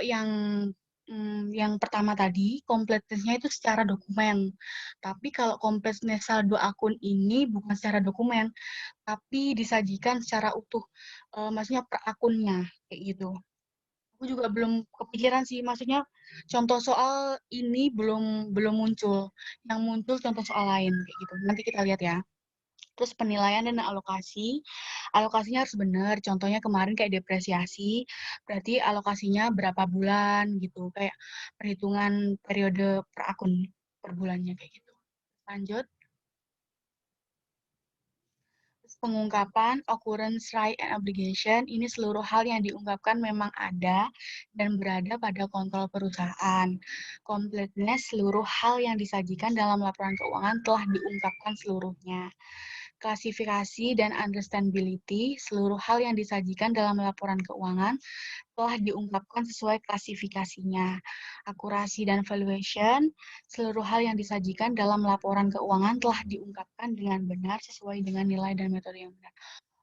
yang pertama tadi, completeness-nya itu secara dokumen. Tapi kalau completeness saldo akun ini bukan secara dokumen, tapi disajikan secara utuh. Maksudnya per akunnya, kayak gitu. Aku juga belum kepikiran sih, maksudnya contoh soal ini belum muncul. Yang muncul contoh soal lain, kayak gitu. Nanti kita lihat ya. Terus penilaian dan alokasinya harus benar. Contohnya kemarin kayak depresiasi, berarti alokasinya berapa bulan gitu. Kayak perhitungan periode per akun per bulannya kayak gitu. Lanjut. Pengungkapan, occurrence, right, and obligation, ini seluruh hal yang diungkapkan memang ada dan berada pada kontrol perusahaan. Completeness, seluruh hal yang disajikan dalam laporan keuangan telah diungkapkan seluruhnya. Klasifikasi dan understandability, seluruh hal yang disajikan dalam laporan keuangan telah diungkapkan sesuai klasifikasinya. Akurasi dan valuation, seluruh hal yang disajikan dalam laporan keuangan telah diungkapkan dengan benar sesuai dengan nilai dan metode yang benar.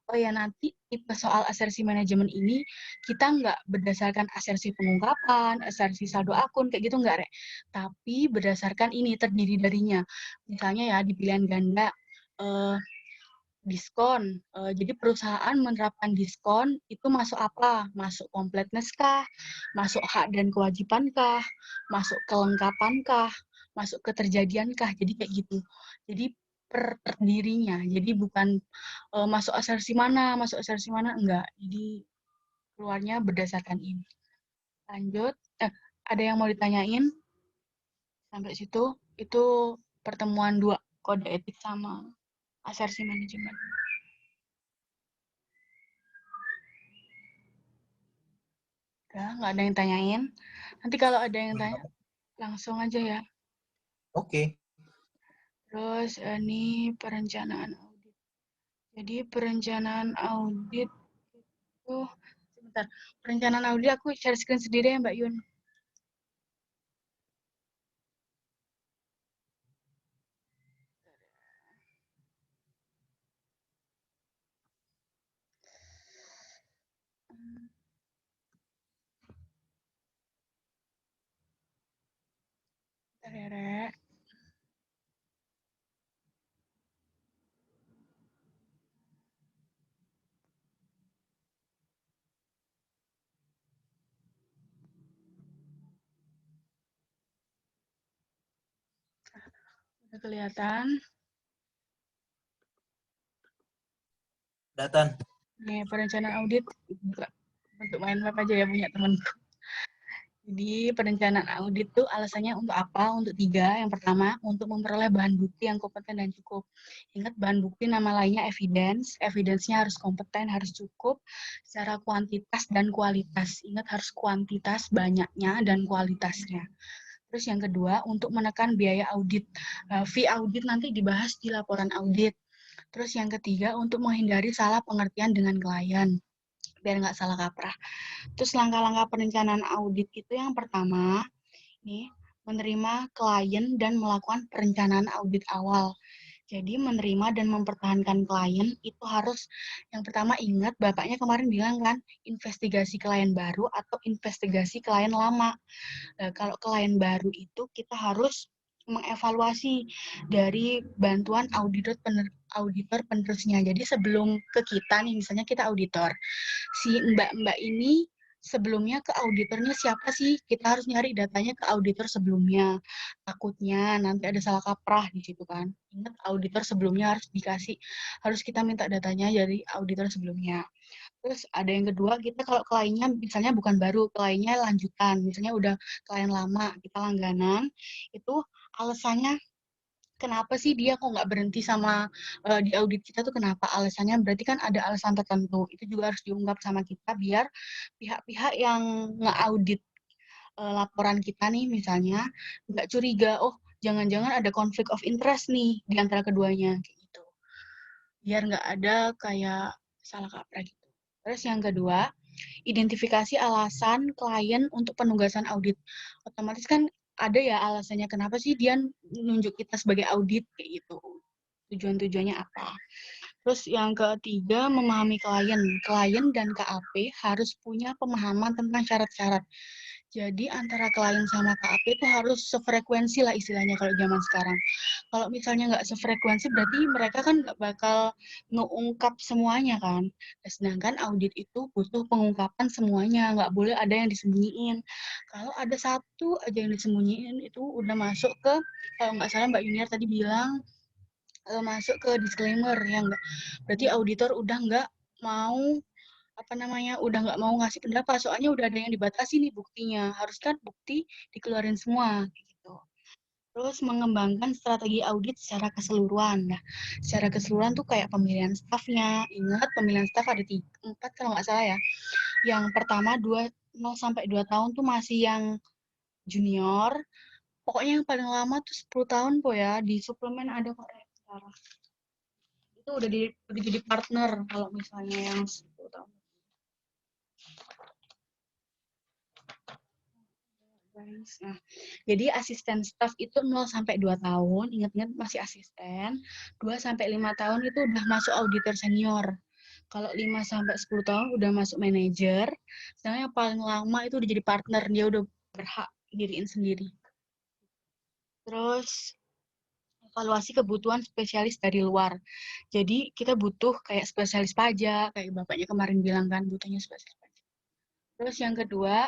Oh ya, nanti tipe soal asersi manajemen ini kita nggak berdasarkan asersi pengungkapan, asersi saldo akun, kayak gitu nggak, Rek. Tapi berdasarkan ini, terdiri darinya. Misalnya ya, di pilihan ganda, diskon. Jadi perusahaan menerapkan diskon itu masuk apa? Masuk completeness kah? Masuk hak dan kewajiban kah? Masuk kelengkapan kah? Masuk keterjadian kah? Jadi kayak gitu. Jadi per dirinya. Jadi bukan masuk asersi mana, enggak. Jadi keluarnya berdasarkan ini. Lanjut. Ada yang mau ditanyain? Sampai situ itu pertemuan 2 kode etik sama asersi manajemen. Udah, nggak ada yang tanyain. Nanti kalau ada yang tanya, langsung aja ya. Oke. Terus ini perencanaan audit. Jadi perencanaan audit itu, sebentar. Perencanaan audit aku share screen sendiri ya Mbak Yun. Bentar ya, Rek. Udah kelihatan. Kelihatan. Nih, perencanaan audit. Untuk main map aja ya punya temanku. Jadi perencanaan audit itu alasannya untuk apa? Untuk 3. Yang pertama, untuk memperoleh bahan bukti yang kompeten dan cukup. Ingat bahan bukti nama lainnya evidence. Evidence-nya harus kompeten, harus cukup secara kuantitas dan kualitas. Ingat harus kuantitas banyaknya dan kualitasnya. Terus yang kedua, untuk menekan biaya audit. Fee audit nanti dibahas di laporan audit. Terus yang ketiga, untuk menghindari salah pengertian dengan klien, biar nggak salah kaprah. Terus langkah-langkah perencanaan audit itu yang pertama, nih, menerima klien dan melakukan perencanaan audit awal. Jadi menerima dan mempertahankan klien itu harus, yang pertama ingat Bapaknya kemarin bilang kan, investigasi klien baru atau investigasi klien lama. Kalau klien baru itu kita harus mengevaluasi dari bantuan auditor penerusnya. Jadi sebelum ke kita nih, misalnya kita auditor, si mbak-mbak ini sebelumnya ke auditornya siapa sih? Kita harus nyari datanya ke auditor sebelumnya. Takutnya nanti ada salah kaprah di situ kan. Ingat auditor sebelumnya harus kita minta datanya dari auditor sebelumnya. Terus ada yang kedua, kita kalau kliennya misalnya bukan baru, kliennya lanjutan, misalnya udah klien lama, kita langganan, itu alasannya kenapa sih dia kok nggak berhenti sama di audit kita tuh kenapa alasannya, berarti kan ada alasan tertentu, itu juga harus diungkap sama kita biar pihak-pihak yang nge-audit laporan kita nih misalnya nggak curiga, oh jangan-jangan ada konflik of interest nih di antara keduanya, kayak gitu. Biar nggak ada kayak salah kaprah gitu. Terus yang kedua, identifikasi alasan klien untuk penugasan audit. Otomatis kan ada ya alasannya kenapa sih dia nunjuk kita sebagai audit kayak gitu. Tujuan-tujuannya apa. Terus yang ketiga, memahami klien. Klien dan KAP harus punya pemahaman tentang syarat-syarat. Jadi antara klien sama KAP itu harus sefrekuensi lah istilahnya kalau zaman sekarang. Kalau misalnya nggak sefrekuensi berarti mereka kan nggak bakal ngeungkap semuanya kan. Sedangkan audit itu butuh pengungkapan semuanya, nggak boleh ada yang disembunyiin. Kalau ada satu aja yang disembunyiin itu udah masuk ke, kalau nggak salah Mbak Yuniar tadi bilang, masuk ke disclaimer ya nggak. Berarti auditor udah nggak mau udah nggak mau ngasih pendapat, soalnya udah ada yang dibatasi nih buktinya, harus kan bukti dikeluarin semua gitu. Terus mengembangkan strategi audit secara keseluruhan. Nah, secara keseluruhan tuh kayak pemilihan stafnya. Ingat pemilihan staf ada 4 kalau nggak salah ya. Yang pertama 0 sampai 2 tahun tuh masih yang junior. Pokoknya yang paling lama tuh 10 tahun ya. Di suplemen ada kok sekarang. Itu udah jadi partner kalau misalnya yang 10 tahun. Nah, jadi asisten staff itu 0 sampai 2 tahun, ingat-ingat masih asisten. 2 sampai 5 tahun itu udah masuk auditor senior. Kalau 5 sampai 10 tahun udah masuk manajer. Sedangkan yang paling lama itu udah jadi partner, dia udah berhak diriin sendiri. Terus evaluasi kebutuhan spesialis dari luar. Jadi kita butuh kayak spesialis pajak, kayak Bapaknya kemarin bilang kan butuhnya spesialis pajak. Terus yang kedua,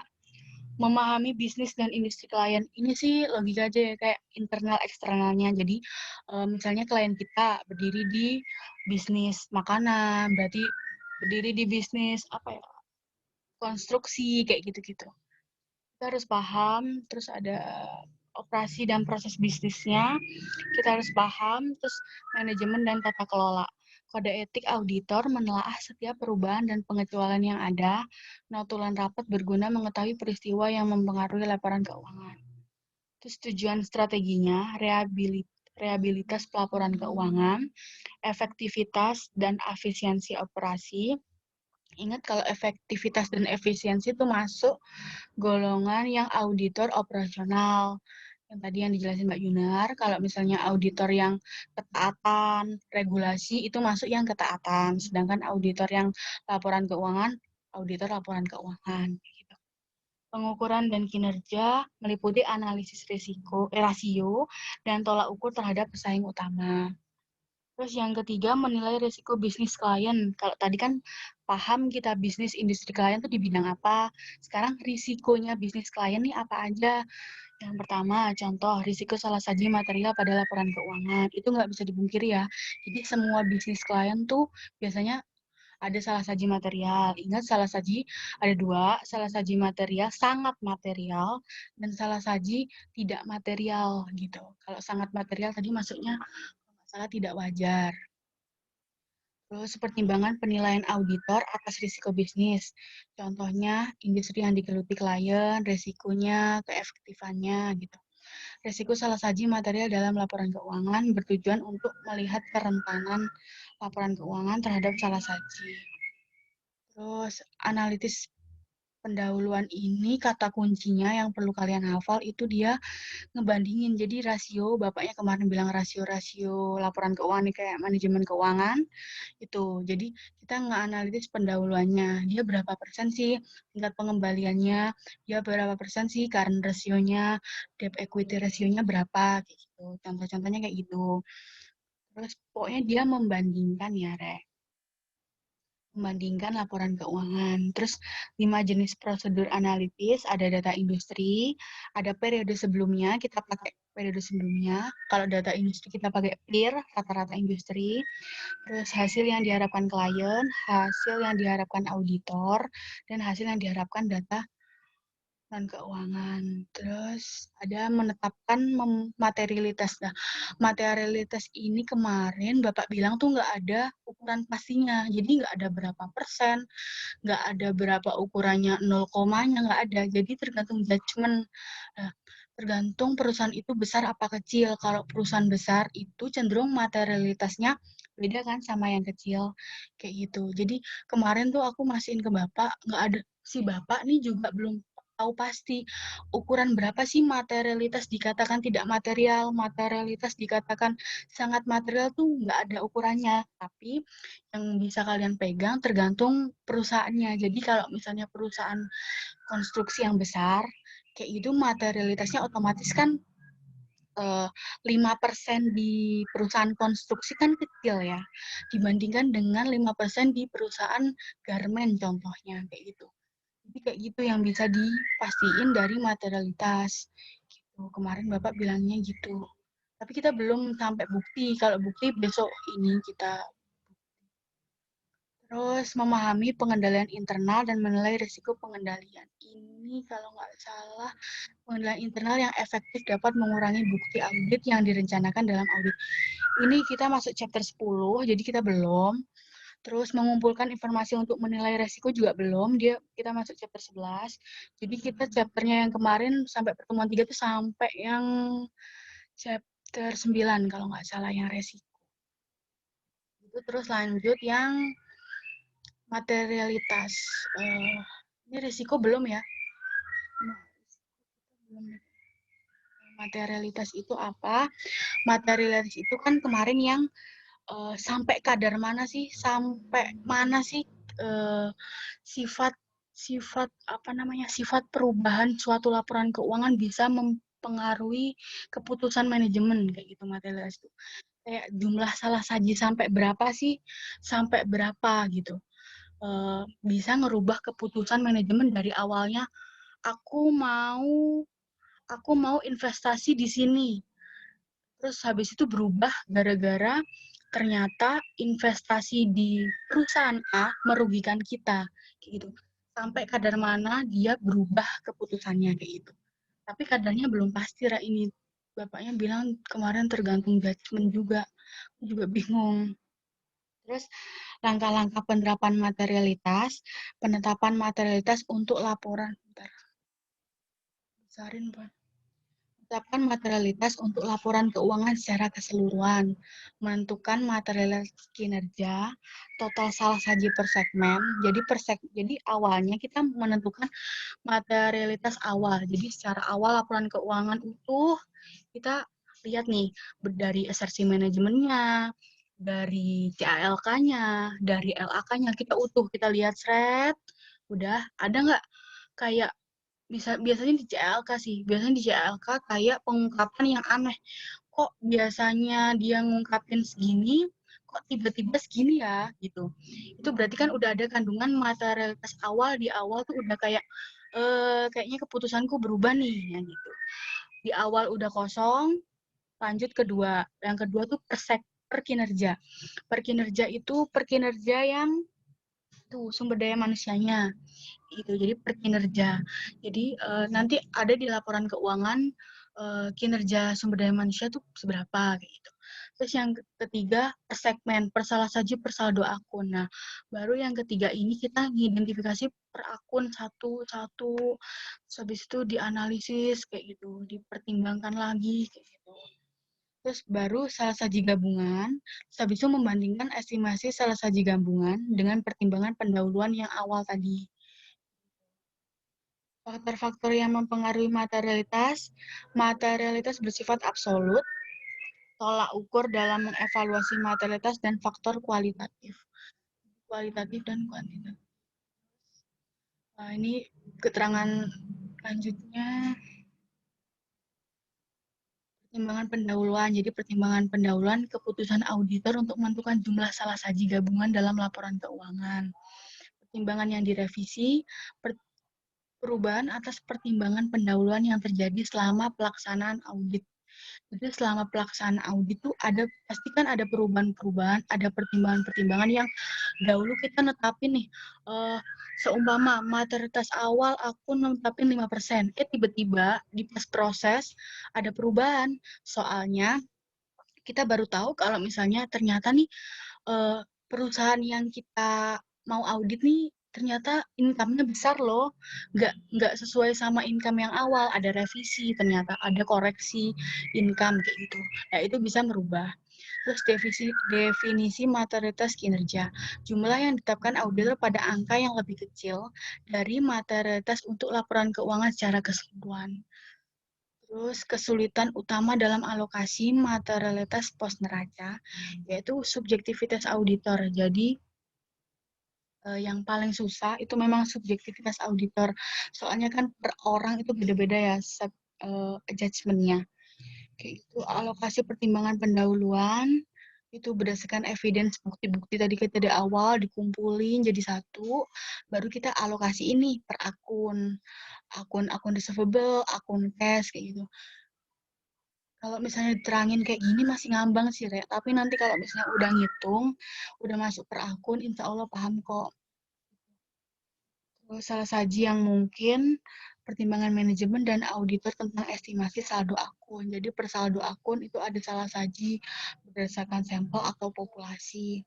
memahami bisnis dan industri klien. Ini sih logika aja ya, kayak internal eksternalnya. Jadi misalnya klien kita berdiri di bisnis makanan, berarti berdiri di bisnis konstruksi kayak gitu-gitu. Kita harus paham, terus ada operasi dan proses bisnisnya, kita harus paham, terus manajemen dan tata kelola. Kode etik auditor menelaah setiap perubahan dan pengecualian yang ada. Notulen rapat berguna mengetahui peristiwa yang mempengaruhi laporan keuangan. Terus tujuan strateginya, rehabilitas pelaporan keuangan, efektivitas dan efisiensi operasi. Ingat kalau efektivitas dan efisiensi itu masuk golongan yang auditor operasional. Yang tadi yang dijelasin Mbak Yunar, kalau misalnya auditor yang ketaatan, regulasi itu masuk yang ketaatan, sedangkan auditor yang laporan keuangan, auditor laporan keuangan. Gitu. Pengukuran dan kinerja meliputi analisis rasio, dan tolak ukur terhadap pesaing utama. Terus yang ketiga, menilai risiko bisnis klien. Kalau tadi kan paham kita bisnis industri klien itu di bidang apa. Sekarang risikonya bisnis klien nih apa aja. Yang pertama, contoh risiko salah saji material pada laporan keuangan. Itu nggak bisa dipungkiri ya. Jadi semua bisnis klien tuh biasanya ada salah saji material. Ingat salah saji ada 2, salah saji material, sangat material, dan salah saji tidak material gitu. Kalau sangat material tadi maksudnya salah tidak wajar. Terus pertimbangan penilaian auditor atas risiko bisnis. Contohnya industri yang digeluti klien, risikonya, keefektifannya gitu. Resiko salah saji material dalam laporan keuangan bertujuan untuk melihat kerentanan laporan keuangan terhadap salah saji. Terus analisis pendahuluan ini kata kuncinya yang perlu kalian hafal itu dia ngebandingin. Jadi rasio, bapaknya kemarin bilang rasio-rasio laporan keuangan nih kayak manajemen keuangan itu. Jadi kita ngeanalisis pendahuluannya. Dia berapa persen sih tingkat pengembaliannya, dia berapa persen sih current rasionya, debt equity rasionya berapa kayak gitu. Contoh-contohnya kayak gitu. Terus pokoknya dia membandingkan ya, Rek. Membandingkan laporan keuangan. Terus 5 jenis prosedur analitis, ada data industri, ada periode sebelumnya, kita pakai periode sebelumnya. Kalau data industri kita pakai PIR, rata-rata industri. Terus hasil yang diharapkan klien, hasil yang diharapkan auditor, dan hasil yang diharapkan data dan keuangan. Terus ada menetapkan materialitas. Nah, materialitas ini kemarin Bapak bilang tuh nggak ada ukuran pastinya. Jadi nggak ada berapa persen, nggak ada berapa ukurannya, 0 komanya, nggak ada. Jadi tergantung judgement. Nah, tergantung perusahaan itu besar apa kecil. Kalau perusahaan besar itu cenderung materialitasnya beda kan sama yang kecil. Kayak gitu. Jadi kemarin tuh aku masihin ke Bapak, nggak ada. Si Bapak nih juga belum tahu pasti ukuran berapa sih materialitas dikatakan tidak material, materialitas dikatakan sangat material tuh nggak ada ukurannya. Tapi yang bisa kalian pegang tergantung perusahaannya. Jadi kalau misalnya perusahaan konstruksi yang besar, kayak itu materialitasnya otomatis kan 5% di perusahaan konstruksi kan kecil ya, dibandingkan dengan 5% di perusahaan garment contohnya, kayak gitu. Jadi kayak gitu yang bisa dipastiin dari materialitas. Gitu. Kemarin Bapak bilangnya gitu. Tapi kita belum sampai bukti. Kalau bukti besok ini kita. Terus memahami pengendalian internal dan menilai risiko pengendalian. Ini kalau nggak salah pengendalian internal yang efektif dapat mengurangi bukti audit yang direncanakan dalam audit. Ini kita masuk chapter 10, jadi kita belum. Terus mengumpulkan informasi untuk menilai resiko juga belum. Kita masuk chapter 11. Jadi kita chapternya yang kemarin sampai pertemuan 3 itu sampai yang chapter 9 kalau nggak salah yang resiko. Itu terus lanjut yang materialitas. Ini resiko belum ya? Materialitas itu apa? Materialitas itu kan kemarin yang sampai kadar mana sih? Sampai mana sih sifat perubahan suatu laporan keuangan bisa mempengaruhi keputusan manajemen kayak gitu materialitas itu. Kayak jumlah salah saji sampai berapa sih? Sampai berapa gitu. Bisa ngerubah keputusan manajemen dari awalnya aku mau investasi di sini. Terus habis itu berubah gara-gara ternyata investasi di perusahaan A merugikan kita kayak gitu. Sampai kadar mana dia berubah keputusannya kayak gitu. Tapi kadarnya belum pasti ini. Bapaknya bilang kemarin tergantung judgement juga. Aku juga bingung. Terus langkah-langkah penerapan materialitas, penetapan materialitas untuk laporan. Bentar. Besarin, Pak. Penetapan materialitas untuk laporan keuangan secara keseluruhan, menentukan materialitas kinerja, total salah saji per segmen. Jadi awalnya kita menentukan materialitas awal. Jadi secara awal laporan keuangan utuh kita lihat nih dari asersi manajemennya, dari CALK-nya, dari LAK-nya kita utuh, kita lihat thread, udah ada nggak kayak biasanya di CLK sih, biasanya di CLK kayak pengungkapan yang aneh. Kok biasanya dia ngungkapin segini, kok tiba-tiba segini ya, gitu. Itu berarti kan udah ada kandungan materialitas awal, di awal tuh udah kayak, kayaknya keputusanku berubah nih, ya gitu. Di awal udah kosong, lanjut kedua. Yang kedua tuh per kinerja. Per kinerja itu per kinerja yang tuh sumber daya manusianya itu jadi per kinerja. Jadi nanti ada di laporan keuangan kinerja sumber daya manusia tuh seberapa kayak gitu. Terus yang ketiga, per segmen, per salah saji, per saldo akun. Nah, baru yang ketiga ini kita ngidentifikasi per akun satu-satu. Terus habis itu dianalisis kayak gitu, dipertimbangkan lagi kayak gitu. Terus baru salah saji gabungan, terus habis itu membandingkan estimasi salah saji gabungan dengan pertimbangan pendahuluan yang awal tadi. Faktor-faktor yang mempengaruhi materialitas bersifat absolut, tolak ukur dalam mengevaluasi materialitas, dan faktor kualitatif dan kuantitatif. Nah, ini keterangan lanjutnya. Pertimbangan pendahuluan. Jadi pertimbangan pendahuluan keputusan auditor untuk menentukan jumlah salah saji gabungan dalam laporan keuangan. Pertimbangan yang direvisi, perubahan atas pertimbangan pendahuluan yang terjadi selama pelaksanaan audit. Jadi selama pelaksanaan audit itu pasti kan ada perubahan-perubahan, ada pertimbangan-pertimbangan yang dahulu kita netapin nih, seumpama materialitas awal aku netapin 5%, tiba-tiba di pas proses ada perubahan. Soalnya kita baru tahu kalau misalnya ternyata nih perusahaan yang kita mau audit nih ternyata income-nya besar loh, nggak sesuai sama income yang awal, ada revisi, ternyata ada koreksi income kayak gitu. Nah, itu bisa merubah. Terus definisi materialitas kinerja. Jumlah yang ditetapkan auditor pada angka yang lebih kecil dari materialitas untuk laporan keuangan secara keseluruhan. Terus kesulitan utama dalam alokasi materialitas pos neraca, yaitu subjektivitas auditor. Jadi yang paling susah itu memang subjektivitas auditor. Soalnya kan per orang itu beda-beda ya judgment-nya. Kayak gitu, alokasi pertimbangan pendahuluan itu berdasarkan evidence bukti-bukti tadi kita di awal dikumpulin jadi satu, baru kita alokasi ini per akun receivable, akun cash kayak gitu. Kalau misalnya diterangin kayak gini masih ngambang sih, Rek. Tapi nanti kalau misalnya udah ngitung, udah masuk per akun, insya Allah paham kok. Terus salah saji yang mungkin pertimbangan manajemen dan auditor tentang estimasi saldo akun. Jadi per saldo akun itu ada salah saji berdasarkan sampel atau populasi.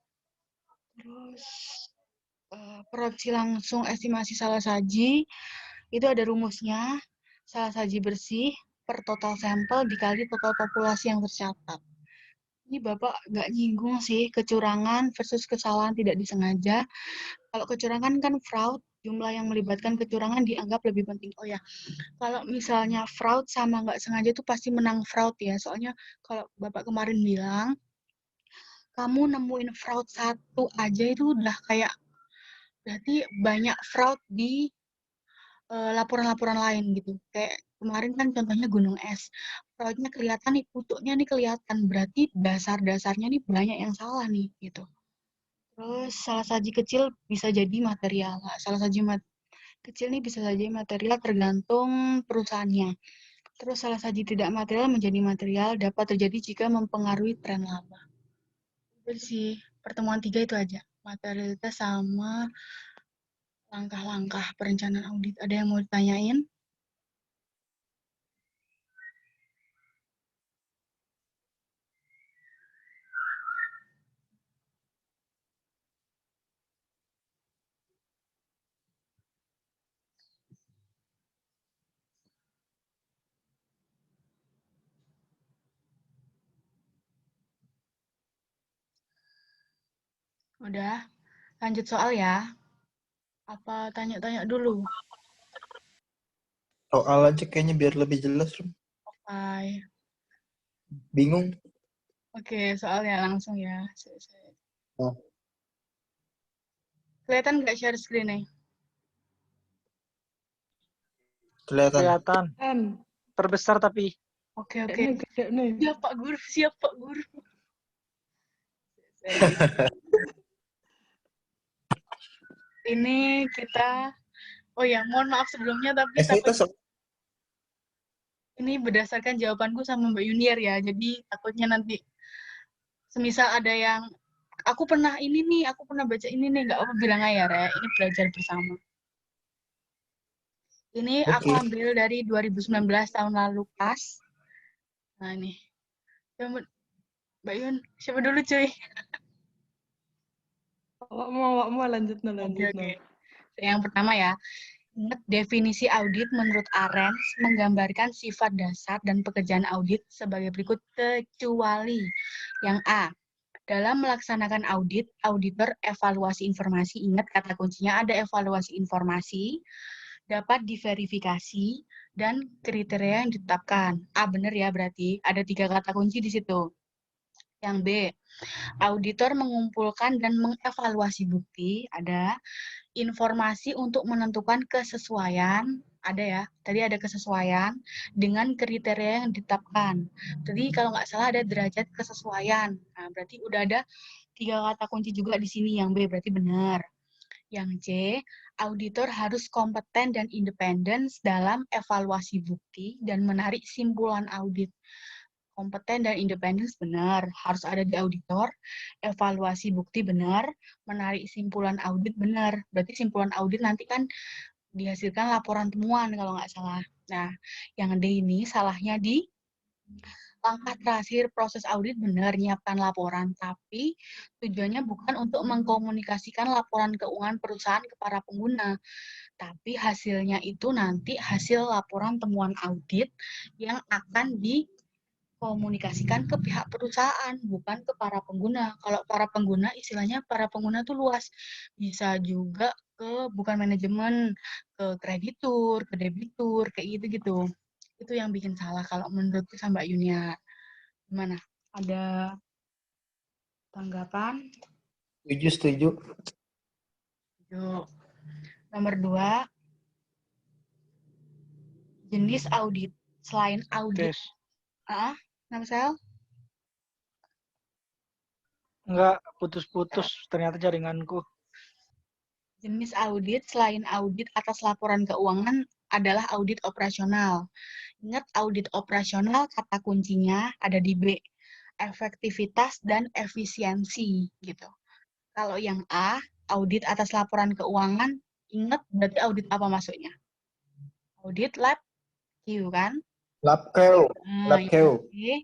Terus proyeksi langsung estimasi salah saji itu ada rumusnya. Salah saji bersih per total sampel dikali total populasi yang tercatat. Ini Bapak nggak nyinggung sih kecurangan versus kesalahan tidak disengaja. Kalau kecurangan kan fraud, jumlah yang melibatkan kecurangan dianggap lebih penting. Oh ya, kalau misalnya fraud sama nggak sengaja itu pasti menang fraud ya. Soalnya kalau Bapak kemarin bilang, kamu nemuin fraud satu aja itu udah kayak, berarti banyak fraud di laporan-laporan lain gitu. Kayak kemarin kan contohnya gunung es. Fraudnya kelihatan nih, pucuknya nih kelihatan. Berarti dasar-dasarnya nih banyak yang salah nih gitu. Terus salah saji kecil bisa jadi material. Salah saji kecil nih bisa saja material tergantung perusahaannya. Terus salah saji tidak material menjadi material dapat terjadi jika mempengaruhi tren laba. Itu sih pertemuan 3 itu aja. Materialitas sama langkah-langkah perencanaan audit. Ada yang mau ditanyain? Udah, lanjut soal ya. Apa tanya-tanya dulu? Soal aja kayaknya biar lebih jelas. Oke, Bingung. Oke, soalnya langsung ya. Oh. Kelihatan nggak share screen nih? Kelihatan. Kelihatan. Kan, Terbesar tapi. Oke. ini gede nih. Siap Pak Guru, siap Pak Guru. Ini kita, oh ya, mohon maaf sebelumnya, tapi ini berdasarkan jawabanku sama Mbak Yuniar ya, jadi takutnya nanti semisal ada yang, aku pernah baca ini nih, nggak apa bilang aja, Re, ini belajar bersama. Ini aku ambil dari 2019 tahun lalu pas. Nah ini, Mbak Yun, siapa dulu cuy? Awak mau lanjut no. Oke. Yang pertama ya, ingat definisi audit menurut Arens menggambarkan sifat dasar dan pekerjaan audit sebagai berikut kecuali yang A. Dalam melaksanakan audit, auditor evaluasi informasi. Ingat kata kuncinya ada evaluasi informasi, dapat diverifikasi, dan kriteria yang ditetapkan. A benar ya berarti. Ada 3 kata kunci di situ. Yang B, auditor mengumpulkan dan mengevaluasi bukti. Ada informasi untuk menentukan kesesuaian, ada ya, tadi ada kesesuaian dengan kriteria yang ditetapkan. Tadi kalau nggak salah ada derajat kesesuaian. Nah, berarti udah ada 3 kata kunci juga di sini, yang B berarti benar. Yang C, auditor harus kompeten dan independen dalam evaluasi bukti dan menarik simpulan audit. Kompeten dan independen benar, harus ada di auditor, evaluasi bukti benar, menarik simpulan audit benar. Berarti simpulan audit nanti kan dihasilkan laporan temuan kalau nggak salah. Nah, yang D ini salahnya di langkah terakhir proses audit benar, nyiapkan laporan, tapi tujuannya bukan untuk mengkomunikasikan laporan keuangan perusahaan ke para pengguna, tapi hasilnya itu nanti hasil laporan temuan audit yang akan dikomunikasikan ke pihak perusahaan, bukan ke para pengguna. Kalau para pengguna, istilahnya para pengguna tuh luas. Bisa juga ke, bukan manajemen, ke kreditur, ke debitur, kayak gitu-gitu. Itu yang bikin salah kalau menurutku sama Mbak Yunia. Gimana? Ada tanggapan? Setuju. Yuk. Nomor 2, jenis audit. Selain audit. Tes. Nama saya? Enggak, putus-putus. Ternyata jaringanku. Jenis audit selain audit atas laporan keuangan adalah audit operasional. Ingat audit operasional kata kuncinya ada di B, efektivitas dan efisiensi gitu. Kalau yang A, audit atas laporan keuangan, ingat berarti audit apa maksudnya? Audit lab Q kan? Labkeu. Nah, Labkeu. yang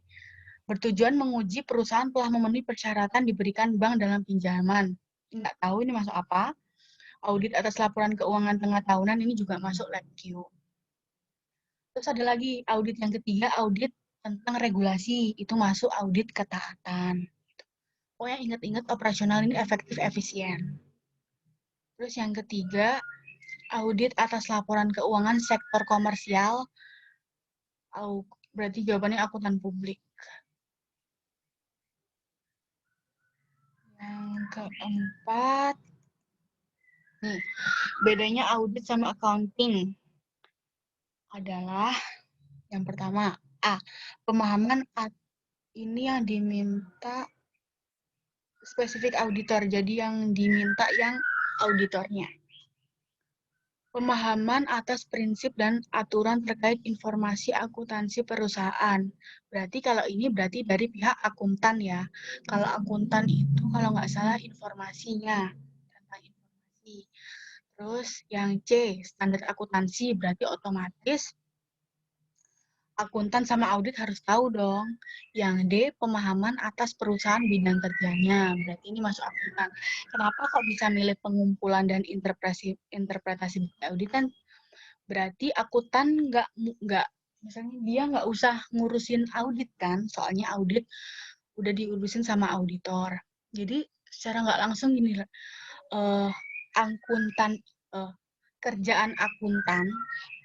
bertujuan menguji perusahaan telah memenuhi persyaratan diberikan bank dalam pinjaman. Nggak tahu ini masuk apa. Audit atas laporan keuangan tengah tahunan ini juga masuk lab Q. Terus ada lagi audit yang ketiga, audit tentang regulasi. Itu masuk audit ketaatan. Pokoknya ingat-ingat operasional ini efektif, efisien. Terus yang ketiga, audit atas laporan keuangan sektor komersial. Berarti jawabannya akuntan publik. Yang keempat, nih, bedanya audit sama accounting adalah yang pertama, A, pemahaman ini yang diminta spesifik auditor, jadi yang diminta yang auditornya. Pemahaman atas prinsip dan aturan terkait informasi akuntansi perusahaan. Berarti kalau ini berarti dari pihak akuntan ya. Kalau akuntan itu kalau nggak salah informasinya, tentang informasi. Terus yang C, standar akuntansi, berarti otomatis akuntan sama audit harus tahu dong. Yang D, pemahaman atas perusahaan bidang kerjanya. Berarti ini masuk akuntan. Kenapa kok bisa milih pengumpulan dan interpretasi bukti audit kan? Berarti akuntan nggak misalnya dia nggak usah ngurusin audit kan? Soalnya audit udah diurusin sama auditor. Jadi secara nggak langsung gini, kerjaan akuntan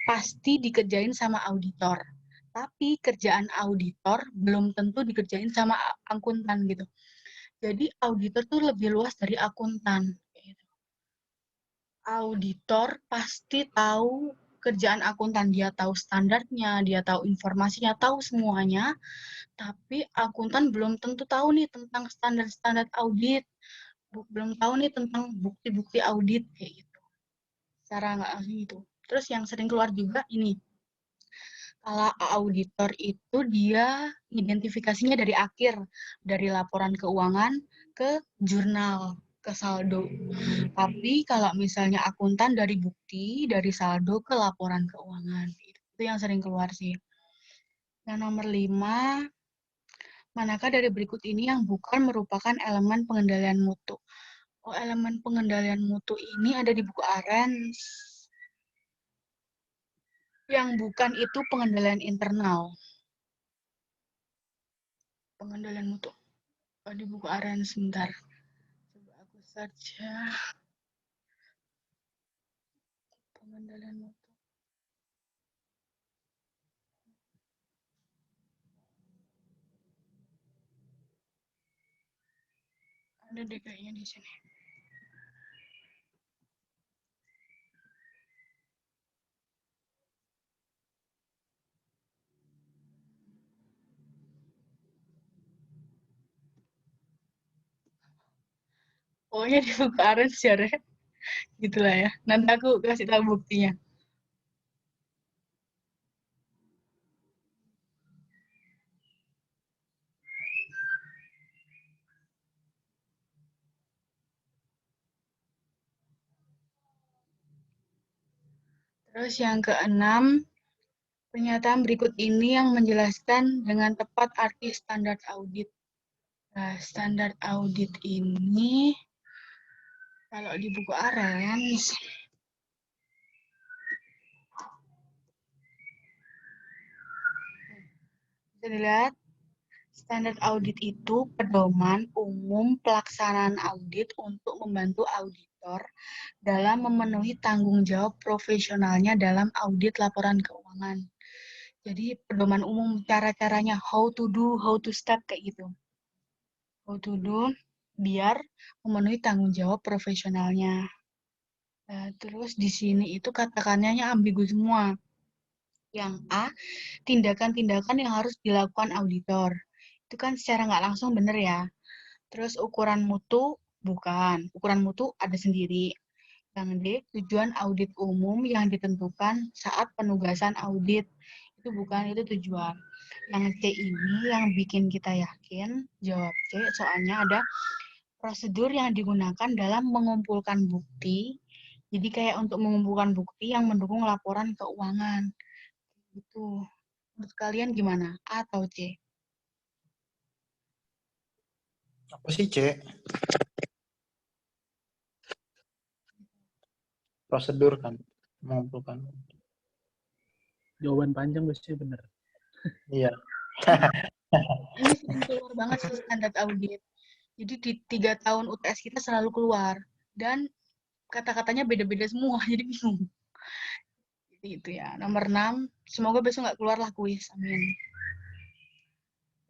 pasti dikerjain sama auditor. Tapi kerjaan auditor belum tentu dikerjain sama akuntan gitu. Jadi auditor tuh lebih luas dari akuntan. Auditor pasti tahu kerjaan akuntan, dia tahu standarnya, dia tahu informasinya, tahu semuanya. Tapi akuntan belum tentu tahu nih tentang standar-standar audit, belum tahu nih tentang bukti-bukti audit kayak gitu. Secara nggak langsung itu. Terus yang sering keluar juga ini. Kalau auditor itu dia identifikasinya dari akhir, dari laporan keuangan ke jurnal, ke saldo. Tapi kalau misalnya akuntan dari bukti, dari saldo ke laporan keuangan. Itu yang sering keluar sih. Yang nomor 5, Manakah dari berikut ini yang bukan merupakan elemen pengendalian mutu? Oh, elemen pengendalian mutu ini ada di buku Arens. Yang bukan itu pengendalian internal. Pengendalian mutu. Oh, di buku Arens, sebentar. Coba aku search ya. Pengendalian mutu. Ada deh kayaknya di sini. Pokoknya di buku Arens ya, Re. Gitulah ya. Nanti aku kasih tahu buktinya. Terus yang keenam, pernyataan berikut ini yang menjelaskan dengan tepat arti standar audit. Nah, standar audit ini, kalau di buku Arens, bisa dilihat, standar audit itu pedoman umum pelaksanaan audit untuk membantu auditor dalam memenuhi tanggung jawab profesionalnya dalam audit laporan keuangan. Jadi pedoman umum cara-caranya how to do, how to start kayak gitu. How to do biar memenuhi tanggung jawab profesionalnya. Terus di sini itu kata-katanya ambigu semua. Yang A, tindakan-tindakan yang harus dilakukan auditor. Itu kan secara nggak langsung bener ya. Terus ukuran mutu, bukan. Ukuran mutu ada sendiri. Yang D, tujuan audit umum yang ditentukan saat penugasan audit. Itu bukan, itu tujuan. Yang C ini yang bikin kita yakin, jawab C, soalnya ada prosedur yang digunakan dalam mengumpulkan bukti. Jadi kayak untuk mengumpulkan bukti yang mendukung laporan keuangan. Itu. Menurut kalian gimana? A atau C? Apa sih, C? Prosedur kan, mengumpulkan. Jawaban panjang biasanya bener. Iya. Ini sering keluar banget sih standar audit. Jadi di 3 tahun UTS kita selalu keluar. Dan kata-katanya beda-beda semua, jadi bingung. Jadi itu ya. Nomor 6, semoga besok nggak keluar lah kuis. Amin.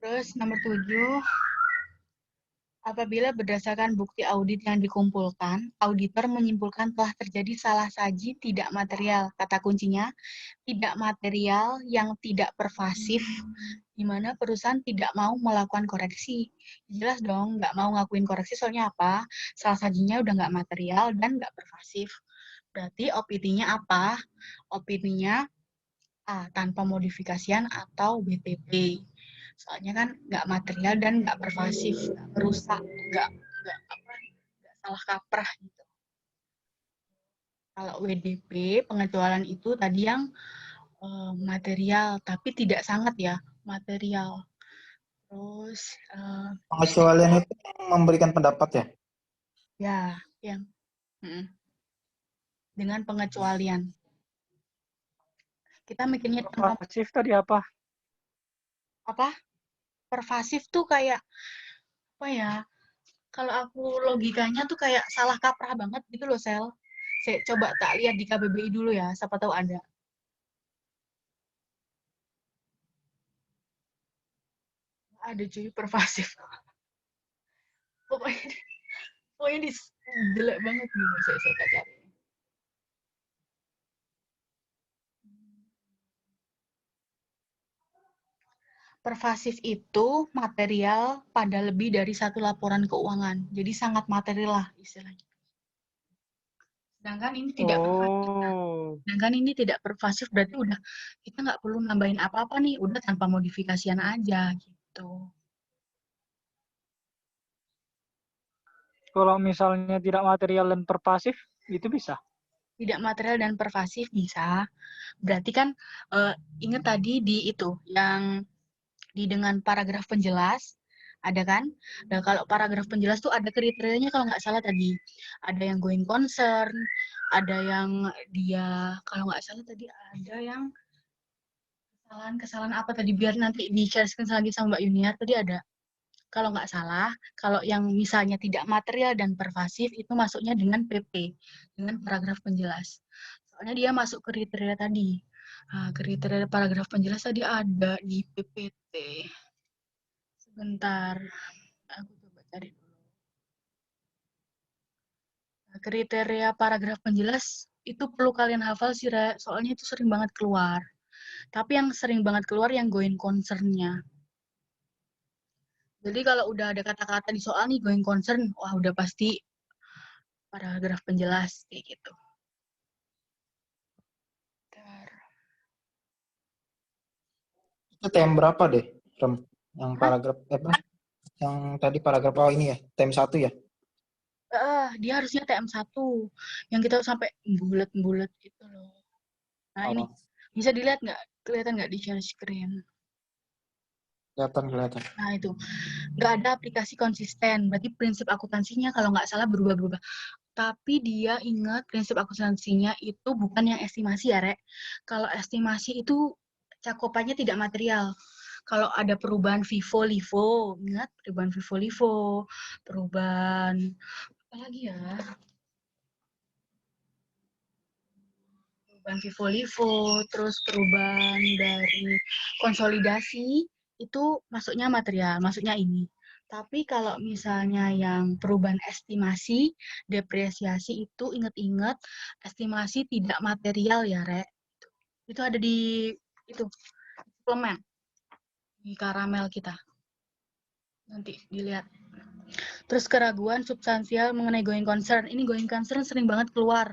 Terus nomor 7, apabila berdasarkan bukti audit yang dikumpulkan, auditor menyimpulkan telah terjadi salah saji tidak material. Kata kuncinya, tidak material yang tidak pervasif, di mana perusahaan tidak mau melakukan koreksi. Jelas dong, nggak mau ngakuin koreksi soalnya apa? Salah sajinya udah nggak material dan nggak pervasif. Berarti OPT-nya apa? OPT-nya A, tanpa modifikasian atau BTP. Soalnya kan nggak material dan nggak pervasif, nggak merusak, nggak salah kaprah gitu. Kalau WDP pengecualian itu tadi yang material, tapi tidak sangat ya material. Terus Pengecualian itu memberikan pendapat ya? ya yang dengan pengecualian. Kita mikirnya tentang Pervasif tadi apa? apa? Pervasif tuh kayak apa ya? Kalau aku logikanya tuh kayak salah kaprah banget gitu loh, Sel. Saya coba tak lihat di KBBI dulu ya, siapa tahu ada. Ada cuy, pervasif. Pokoknya di jelek banget gitu, saya cari. Pervasif itu material pada lebih dari satu laporan keuangan. Jadi sangat material lah istilahnya. Sedangkan ini tidak pervasif. Sedangkan ini tidak pervasif berarti udah kita nggak perlu nambahin apa-apa nih, udah tanpa modifikasian aja gitu. Kalau misalnya tidak material dan pervasif, itu bisa. Tidak material dan pervasif bisa. Berarti kan ingat tadi di itu yang dengan paragraf penjelas, ada kan? Nah, kalau paragraf penjelas tuh ada kriterianya kalau nggak salah tadi. Ada yang going concern, ada yang dia, kalau nggak salah tadi ada yang kesalahan apa tadi, biar nanti di-share screen lagi sama Mbak Yuniar, tadi ada. Kalau nggak salah, kalau yang misalnya tidak material dan pervasif, itu masuknya dengan PP, dengan paragraf penjelas. Soalnya dia masuk kriteria tadi. Nah, kriteria paragraf penjelas tadi ada di PPT. Sebentar, aku coba cari dulu. Nah, kriteria paragraf penjelas itu perlu kalian hafal sih, Re. Soalnya itu sering banget keluar. Tapi yang sering banget keluar yang going concern-nya. Jadi kalau udah ada kata-kata di soal nih going concern, wah udah pasti paragraf penjelas kayak gitu. Bentar. Itu TM berapa deh, Rem? Yang paragraf apa? Yang tadi paragraf ini ya, TM 1 ya? Dia harusnya TM1 yang kita sampai bulat-bulat gitu loh. Nah, ini bisa dilihat nggak? Kelihatan nggak di share screen? Kelihatan. Nah, itu. Nggak ada aplikasi konsisten. Berarti prinsip akuntansinya kalau nggak salah berubah-berubah. Tapi dia ingat prinsip akuntansinya itu bukan yang estimasi ya, Rek. Kalau estimasi itu cakupannya tidak material. Kalau ada perubahan FIFO, LIFO, ingat perubahan FIFO, LIFO, perubahan apa lagi ya? Perubahan FIFO, LIFO, terus perubahan dari konsolidasi, itu masuknya material, masuknya ini. Tapi kalau misalnya yang perubahan estimasi, depresiasi itu ingat-ingat estimasi tidak material ya, Rek. Itu ada di itu suplemen di karamel kita. Nanti dilihat. Terus keraguan substansial mengenai going concern. Ini going concern sering banget keluar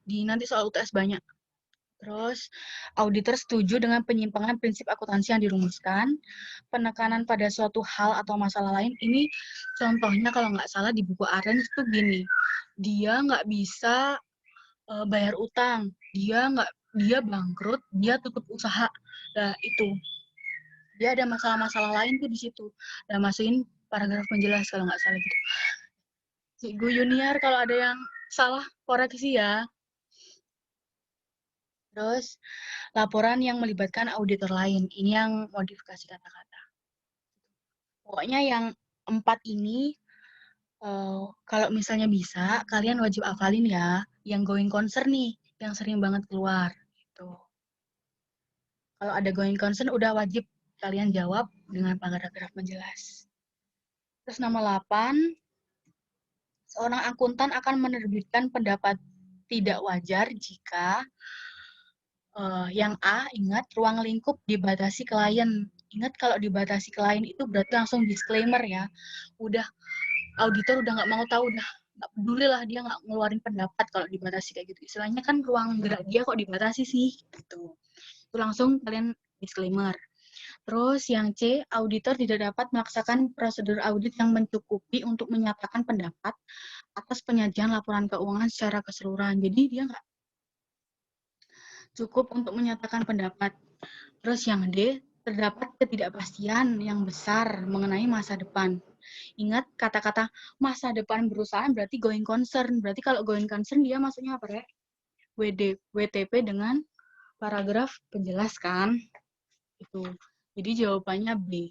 di nanti soal UTS banyak. Terus, auditor setuju dengan penyimpangan prinsip akuntansi yang dirumuskan, penekanan pada suatu hal atau masalah lain. Ini contohnya kalau nggak salah di buku Arens itu gini, dia nggak bisa bayar utang, dia bangkrut, dia tutup usaha. Nah, itu. Dia ada masalah-masalah lain tuh di situ. Dan masukin paragraf penjelas kalau nggak salah gitu. Cikgu Yuniar, kalau ada yang salah, koreksi ya. Terus, laporan yang melibatkan auditor lain. Ini yang modifikasi kata-kata. Pokoknya yang 4 ini, kalau misalnya bisa, kalian wajib hafalin ya. Yang going concern nih, yang sering banget keluar. Gitu. Kalau ada going concern, udah wajib kalian jawab dengan paragraf penjelas. Terus nomor 8, seorang akuntan akan menerbitkan pendapat tidak wajar jika yang A, ingat, ruang lingkup dibatasi klien. Ingat kalau dibatasi klien itu berarti langsung disclaimer ya. Udah, auditor udah nggak mau tahu, udah nggak peduli lah dia nggak ngeluarin pendapat kalau dibatasi kayak gitu. Istilahnya kan ruang gerak dia kok dibatasi sih, gitu. Itu langsung kalian disclaimer. Terus yang C, auditor tidak dapat melaksanakan prosedur audit yang mencukupi untuk menyatakan pendapat atas penyajian laporan keuangan secara keseluruhan. Jadi dia nggak cukup untuk menyatakan pendapat. Terus yang D, terdapat ketidakpastian yang besar mengenai masa depan. Ingat kata-kata masa depan perusahaan berarti going concern. Berarti kalau going concern dia maksudnya apa, Rek? WTP dengan paragraf penjelas kan? Itu. Jadi jawabannya B.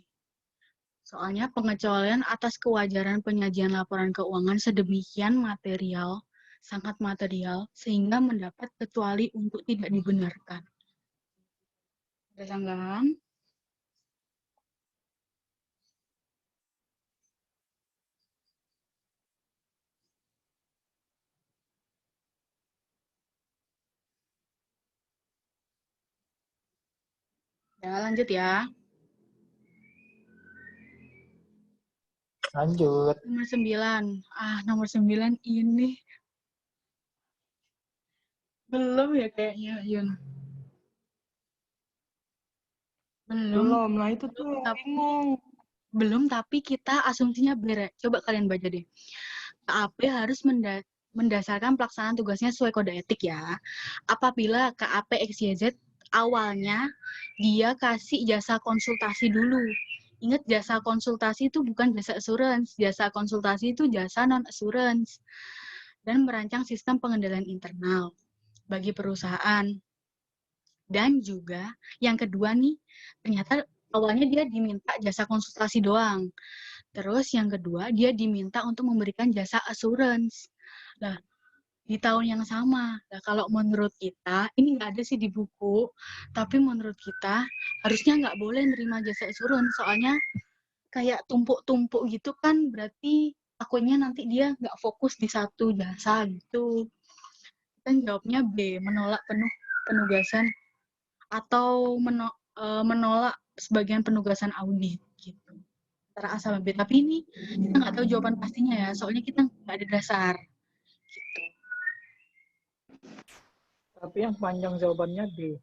Soalnya pengecualian atas kewajaran penyajian laporan keuangan sedemikian material, sangat material, sehingga mendapat kecuali untuk tidak dibenarkan. Ada tanggapan? Ya, lanjut ya. Lanjut. Nomor 9. Nomor 9 ini. Belum ya kayaknya, Yun. Belum, nah itu tuh Tapi, bingung. belum, tapi kita asumsinya beres. Coba kalian baca deh. KAP harus mendasarkan pelaksanaan tugasnya sesuai kode etik ya. Apabila KAP XYZ awalnya dia kasih jasa konsultasi dulu. Ingat, jasa konsultasi itu bukan jasa assurance. Jasa konsultasi itu jasa non-assurance. Dan merancang sistem pengendalian internal bagi perusahaan. Dan juga yang kedua nih, ternyata awalnya dia diminta jasa konsultasi doang. Terus yang kedua, dia diminta untuk memberikan jasa assurance. Nah, di tahun yang sama. Nah, kalau menurut kita, ini nggak ada sih di buku, tapi menurut kita harusnya nggak boleh nerima jasa assurance, soalnya kayak tumpuk-tumpuk gitu kan, berarti takutnya nanti dia nggak fokus di satu jasa gitu. Kita jawabnya B, menolak penuh penugasan atau menolak sebagian penugasan audit gitu. Antara A sama B, tapi ini kita nggak tahu jawaban pastinya ya, soalnya kita nggak ada dasar. Gitu. Tapi yang panjang jawabannya D.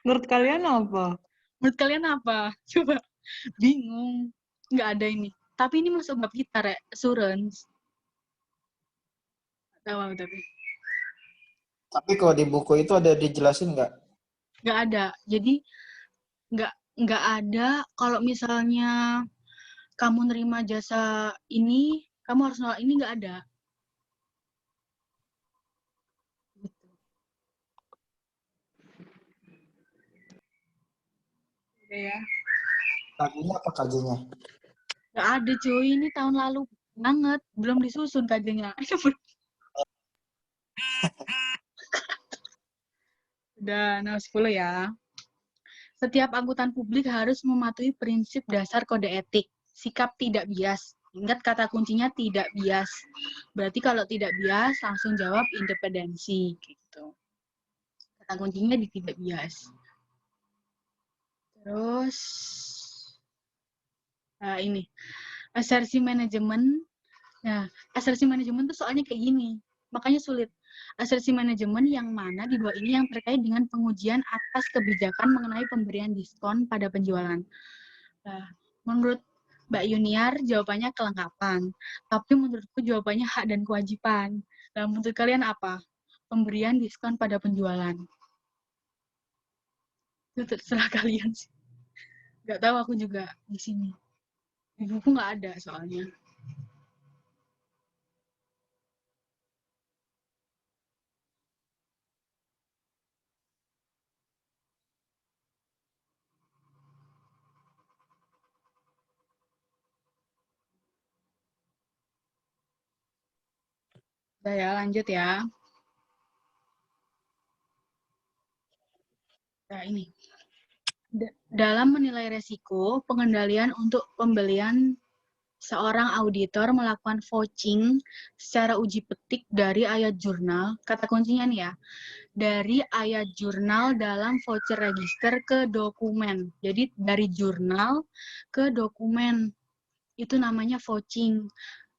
Menurut kalian apa? Menurut kalian apa? Coba. Bingung. Nggak ada ini. Tapi ini masuk bab kita, Rek. Assurance. Tahu aku tapi. Tapi kalau di buku itu ada dijelasin nggak? Nggak ada. Jadi, nggak ada kalau misalnya kamu nerima jasa ini, kamu harus nolak ini, nggak ada. Gitu. Udah ya. KJ-nya apa KJ-nya? Nggak ada, cuy. Ini tahun lalu banget. Belum disusun KJ-nya. Udah, nomor 10 ya. Setiap angkutan publik harus mematuhi prinsip dasar kode etik. Sikap tidak bias. Ingat kata kuncinya tidak bias. Berarti kalau tidak bias, langsung jawab independensi. Gitu. Kata kuncinya di tidak bias. Terus, ini. Asersi manajemen. Nah, asersi manajemen tuh soalnya kayak gini. Makanya sulit. Asersi manajemen yang mana di bawah ini yang terkait dengan pengujian atas kebijakan mengenai pemberian diskon pada penjualan. Nah, menurut Mbak Yuniar jawabannya kelengkapan, tapi menurutku jawabannya hak dan kewajiban. Nah, menurut kalian apa? Pemberian diskon pada penjualan. Itu terserah kalian sih. Nggak tahu aku juga di sini. Di buku nggak ada soalnya. Udah ya, lanjut ya. Nah, ini. Dalam menilai resiko, pengendalian untuk pembelian seorang auditor melakukan vouching secara uji petik dari ayat jurnal. Kata kuncinya nih ya, dari ayat jurnal dalam voucher register ke dokumen. Jadi dari jurnal ke dokumen. Itu namanya vouching.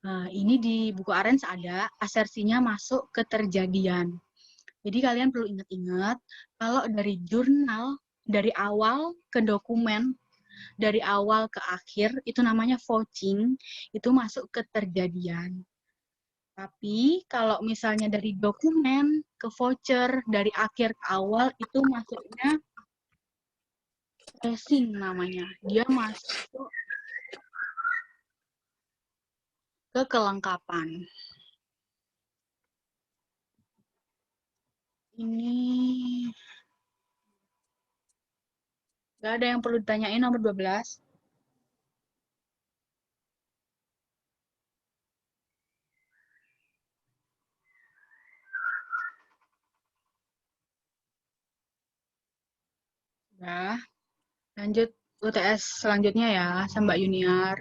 Nah, ini di buku Arens ada, asersinya masuk keterjadian. Jadi kalian perlu ingat-ingat, kalau dari jurnal, dari awal ke dokumen, dari awal ke akhir, itu namanya vouching, itu masuk keterjadian. Tapi kalau misalnya dari dokumen ke voucher, dari akhir ke awal, itu masuknya tracing namanya. Dia masuk ke kelengkapan. Ini nggak ada yang perlu ditanyain nomor 12. Nah, lanjut UTS selanjutnya ya, sama Mbak Yuniar.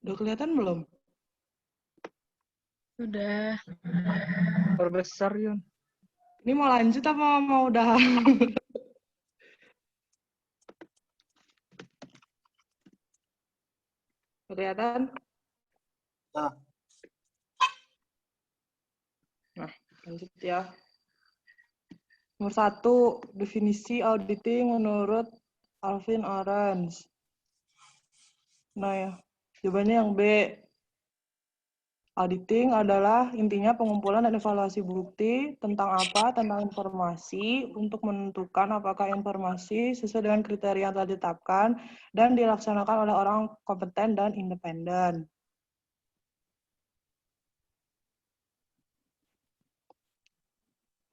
Udah kelihatan belum? Sudah. Perbesar Yun. Ini mau lanjut apa mau udah? Kelihatan? Nah. Nah, lanjut ya. Nomor 1, definisi auditing menurut Alvin Orange. Nah ya, jawabannya yang B. Auditing adalah intinya pengumpulan dan evaluasi bukti tentang apa? Tentang informasi untuk menentukan apakah informasi sesuai dengan kriteria yang telah ditetapkan dan dilaksanakan oleh orang kompeten dan independen.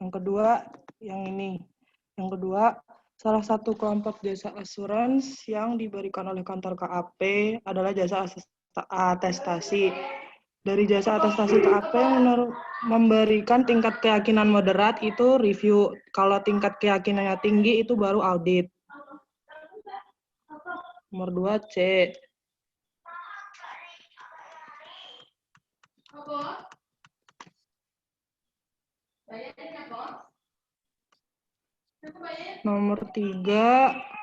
Yang kedua, yang ini. Yang kedua, salah satu kelompok jasa asuransi yang diberikan oleh kantor KAP adalah jasa atestasi. Dari jasa atestasi KAP memberikan tingkat keyakinan moderat itu review. Kalau tingkat keyakinannya tinggi itu baru audit. Nomor 2 C. Nomor 3.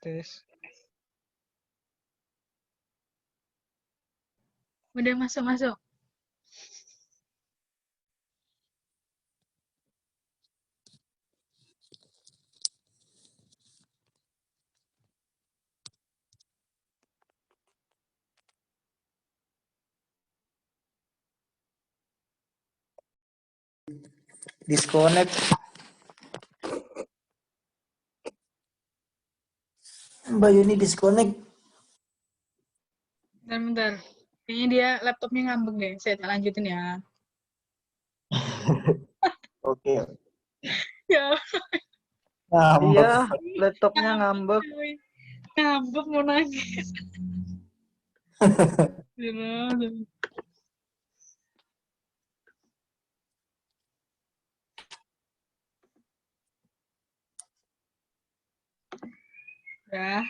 Tes. Udah masuk. Disconnect. Mbak Yuni disconnect. Bentar. Kayaknya dia laptopnya ngambek deh. Saya tak lanjutin ya. Oke. Ya, Ngambek. Iya, laptopnya ngambek. ngambek mau nangis. Ya.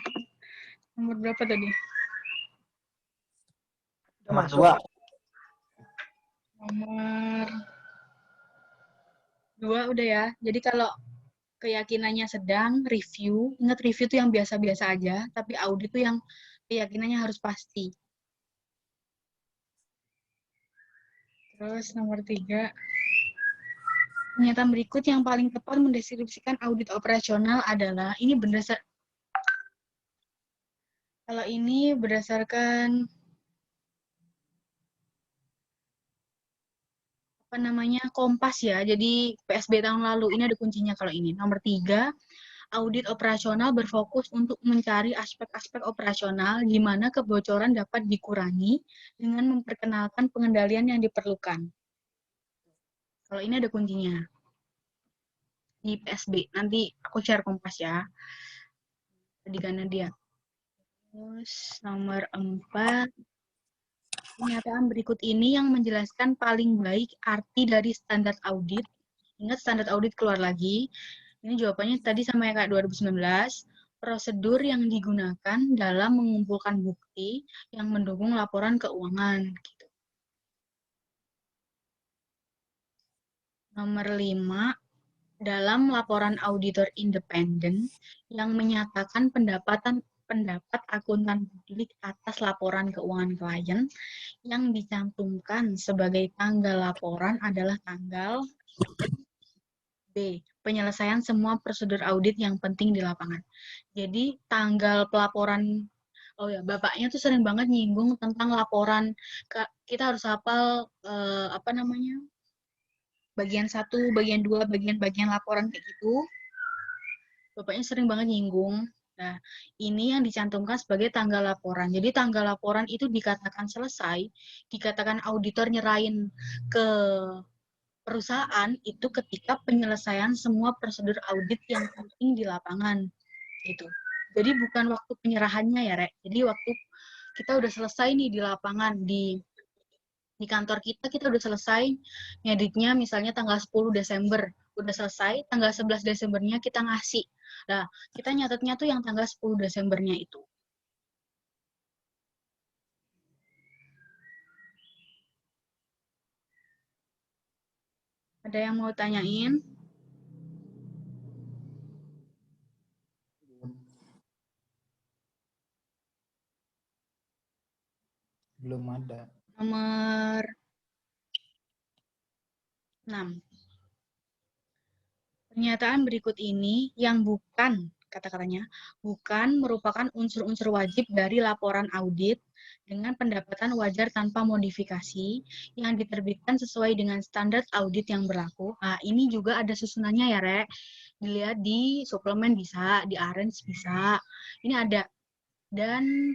Nomor berapa tadi? Udah Nomor masuk. 2. Nomor 2 udah ya. Jadi kalau keyakinannya sedang, review. Ingat review itu yang biasa-biasa aja, tapi audit itu yang keyakinannya harus pasti. Terus nomor 3, pernyataan berikut yang paling tepat mendeskripsikan audit operasional adalah, ini kalau ini berdasarkan Kompas ya. Jadi PSB tahun lalu ini ada kuncinya kalau ini. Nomor 3, audit operasional berfokus untuk mencari aspek-aspek operasional di mana kebocoran dapat dikurangi dengan memperkenalkan pengendalian yang diperlukan. Kalau ini ada kuncinya di PSB. Nanti aku share Kompas ya. Tadi karena dia. Terus nomor 4. Pernyataan berikut ini yang menjelaskan paling baik arti dari standar audit. Ingat standar audit keluar lagi. Ini jawabannya tadi sama yang kayak 2019. Prosedur yang digunakan dalam mengumpulkan bukti yang mendukung laporan keuangan. Gitu. Nomor 5. Dalam laporan auditor independen yang menyatakan pendapat akuntan publik atas laporan keuangan klien yang dicantumkan sebagai tanggal laporan adalah tanggal B. Penyelesaian semua prosedur audit yang penting di lapangan. Jadi tanggal pelaporan, oh ya, bapaknya tuh sering banget nyinggung tentang laporan. Kita harus hafal apa namanya? Bagian 1, bagian 2, bagian-bagian laporan kayak gitu. Bapaknya sering banget nyinggung. Nah, ini yang dicantumkan sebagai tanggal laporan. Jadi tanggal laporan itu dikatakan selesai, dikatakan auditor nyerahin ke perusahaan itu ketika penyelesaian semua prosedur audit yang penting di lapangan. Gitu. Jadi bukan waktu penyerahannya ya, Rek. Jadi waktu kita udah selesai nih di lapangan, di kantor kita udah selesai ngeditnya misalnya tanggal 10 Desember. Udah selesai, tanggal 11 Desembernya kita ngasih. Nah, kita nyatetnya tuh yang tanggal 10 Desembernya itu. Ada yang mau tanyain? Belum ada. Nomor 6. Pernyataan berikut ini yang bukan, kata-katanya, bukan merupakan unsur-unsur wajib dari laporan audit dengan pendapatan wajar tanpa modifikasi yang diterbitkan sesuai dengan standar audit yang berlaku. Nah, ini juga ada susunannya ya, Rek. Dilihat di suplemen bisa, di arrange bisa. Ini ada. Dan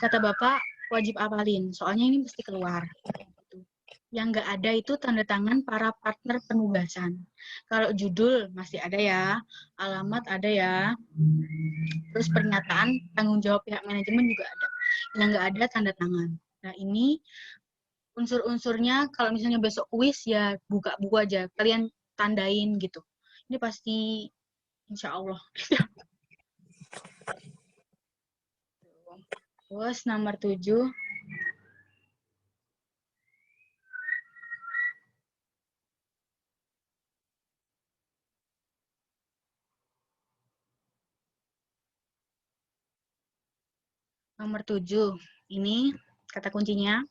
kata Bapak wajib apalin, soalnya ini mesti keluar. Yang nggak ada itu tanda tangan para partner penugasan. Kalau judul masih ada ya, alamat ada ya, terus pernyataan tanggung jawab pihak manajemen juga ada. Yang nggak ada tanda tangan. Nah ini unsur-unsurnya kalau misalnya besok kuis ya buka buku aja, kalian tandain gitu. Ini pasti insya Allah. Terus nomor 7. Nomor 7, ini kata kuncinya,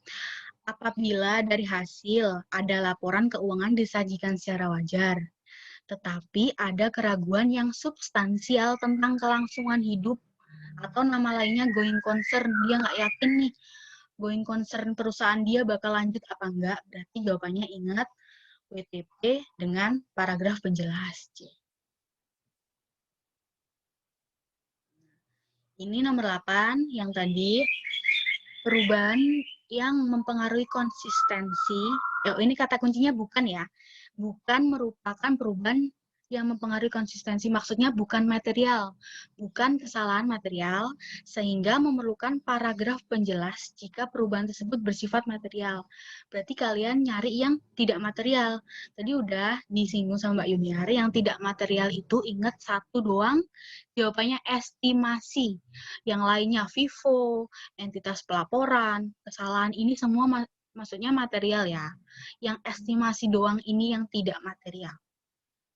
apabila dari hasil ada laporan keuangan disajikan secara wajar, tetapi ada keraguan yang substansial tentang kelangsungan hidup atau nama lainnya going concern, dia nggak yakin nih going concern perusahaan dia bakal lanjut apa enggak, berarti jawabannya ingat WTP dengan paragraf penjelas. Ini nomor 8, yang tadi perubahan yang mempengaruhi konsistensi. Ini kata kuncinya bukan ya. Bukan merupakan perubahan yang mempengaruhi konsistensi. Maksudnya bukan material. Bukan kesalahan material, sehingga memerlukan paragraf penjelas jika perubahan tersebut bersifat material. Berarti kalian nyari yang tidak material. Tadi udah disinggung sama Mbak Yuniari, yang tidak material itu ingat satu doang, jawabannya estimasi. Yang lainnya FIFO, entitas pelaporan, kesalahan ini semua maksudnya material ya. Yang estimasi doang ini yang tidak material.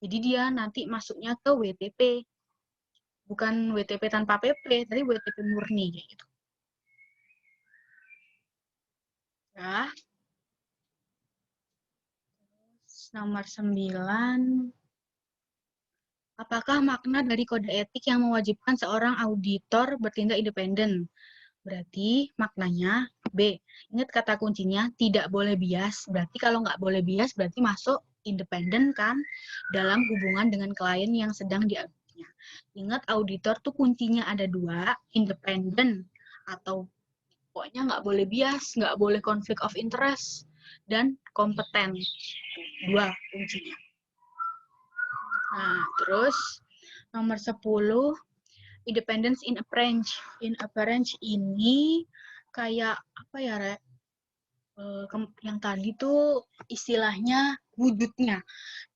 Jadi dia nanti masuknya ke WTP. Bukan WTP tanpa PP, tapi WTP murni kayak gitu. Ya. Nomor 9. Apakah makna dari kode etik yang mewajibkan seorang auditor bertindak independen? Berarti maknanya B. Ingat kata kuncinya tidak boleh bias. Berarti kalau nggak boleh bias berarti masuk independen kan dalam hubungan dengan klien yang sedang diauditnya. Ingat auditor tuh kuncinya ada 2, independen atau pokoknya nggak boleh bias, nggak boleh konflik of interest, dan kompeten. 2 kuncinya. Nah, terus nomor 10. Independence in appearance. In appearance ini kayak apa ya, Rek? Yang tadi tuh istilahnya wujudnya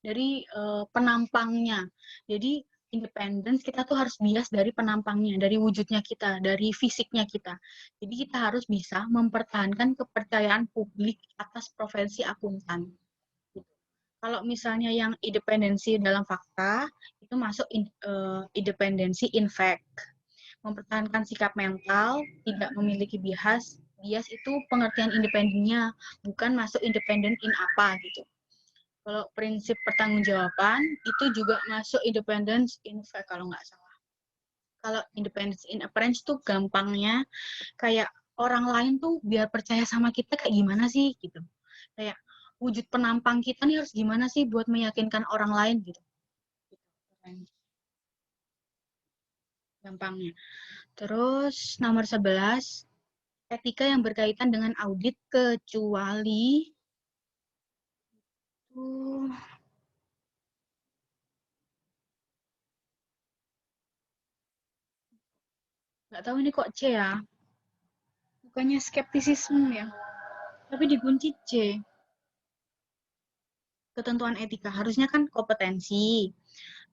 dari penampangnya. Jadi independence kita tuh harus bias dari penampangnya, dari wujudnya kita, dari fisiknya kita. Jadi kita harus bisa mempertahankan kepercayaan publik atas profesi akuntan. Kalau misalnya yang independensi dalam fakta, itu masuk independensi in fact. Mempertahankan sikap mental, tidak memiliki bias. Bias itu pengertian independennya, bukan masuk independen in apa gitu. Kalau prinsip pertanggungjawaban itu juga masuk independence in fact kalau nggak salah. Kalau independence in appearance tuh gampangnya kayak orang lain tuh biar percaya sama kita kayak gimana sih gitu. Kayak wujud penampang kita nih harus gimana sih buat meyakinkan orang lain gitu. Gampangnya. Terus nomor 11, etika yang berkaitan dengan audit kecuali nggak tahu ini kok C ya. Bukannya skeptisisme ya. Tapi dikunci C. Ketentuan etika harusnya kan kompetensi,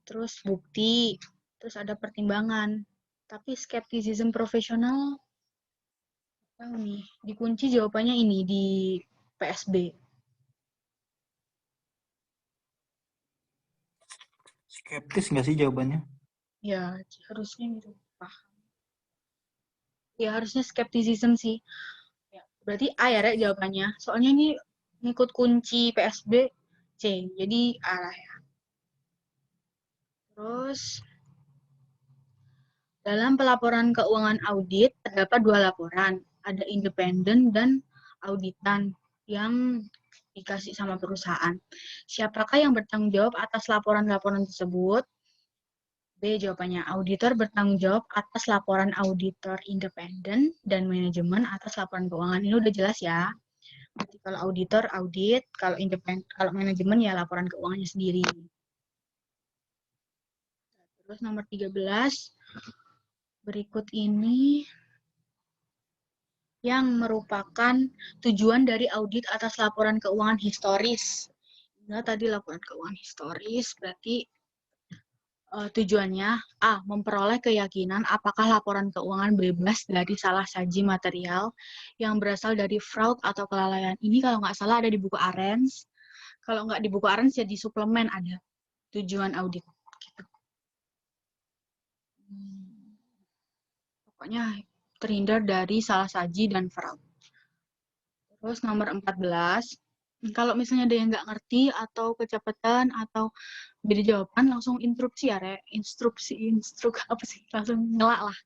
terus bukti, terus ada pertimbangan. Tapi skeptisisme profesional, tahu nih, dikunci jawabannya ini di PSB. Skeptis nggak sih jawabannya? Ya, harusnya gitu. Paham. Ya, harusnya skeptisisme sih. Ya, berarti A ya, Rek, jawabannya. Soalnya ini ngikut kunci PSB C. Jadi A lah ya. Terus, dalam pelaporan keuangan audit, terdapat 2 laporan. Ada independen dan auditan yang dikasih sama perusahaan. Siapakah yang bertanggung jawab atas laporan-laporan tersebut? B, jawabannya auditor bertanggung jawab atas laporan auditor independen dan manajemen atas laporan keuangan. Ini udah jelas ya. Berarti kalau auditor audit, kalau independen, kalau manajemen ya laporan keuangannya sendiri. Terus nomor 13, berikut ini yang merupakan tujuan dari audit atas laporan keuangan historis. Nah, tadi laporan keuangan historis berarti tujuannya A. Memperoleh keyakinan apakah laporan keuangan bebas dari salah saji material yang berasal dari fraud atau kelalaian. Ini kalau nggak salah ada di buku Arens. Kalau nggak di buku Arens ya di suplemen ada tujuan audit. Gitu. Pokoknya terhindar dari salah saji dan fraud. Terus nomor 14. Kalau misalnya ada yang nggak ngerti atau kecepatan atau beda jawaban, langsung instruksi ya, Rek. Apa sih? Langsung ngelak lah.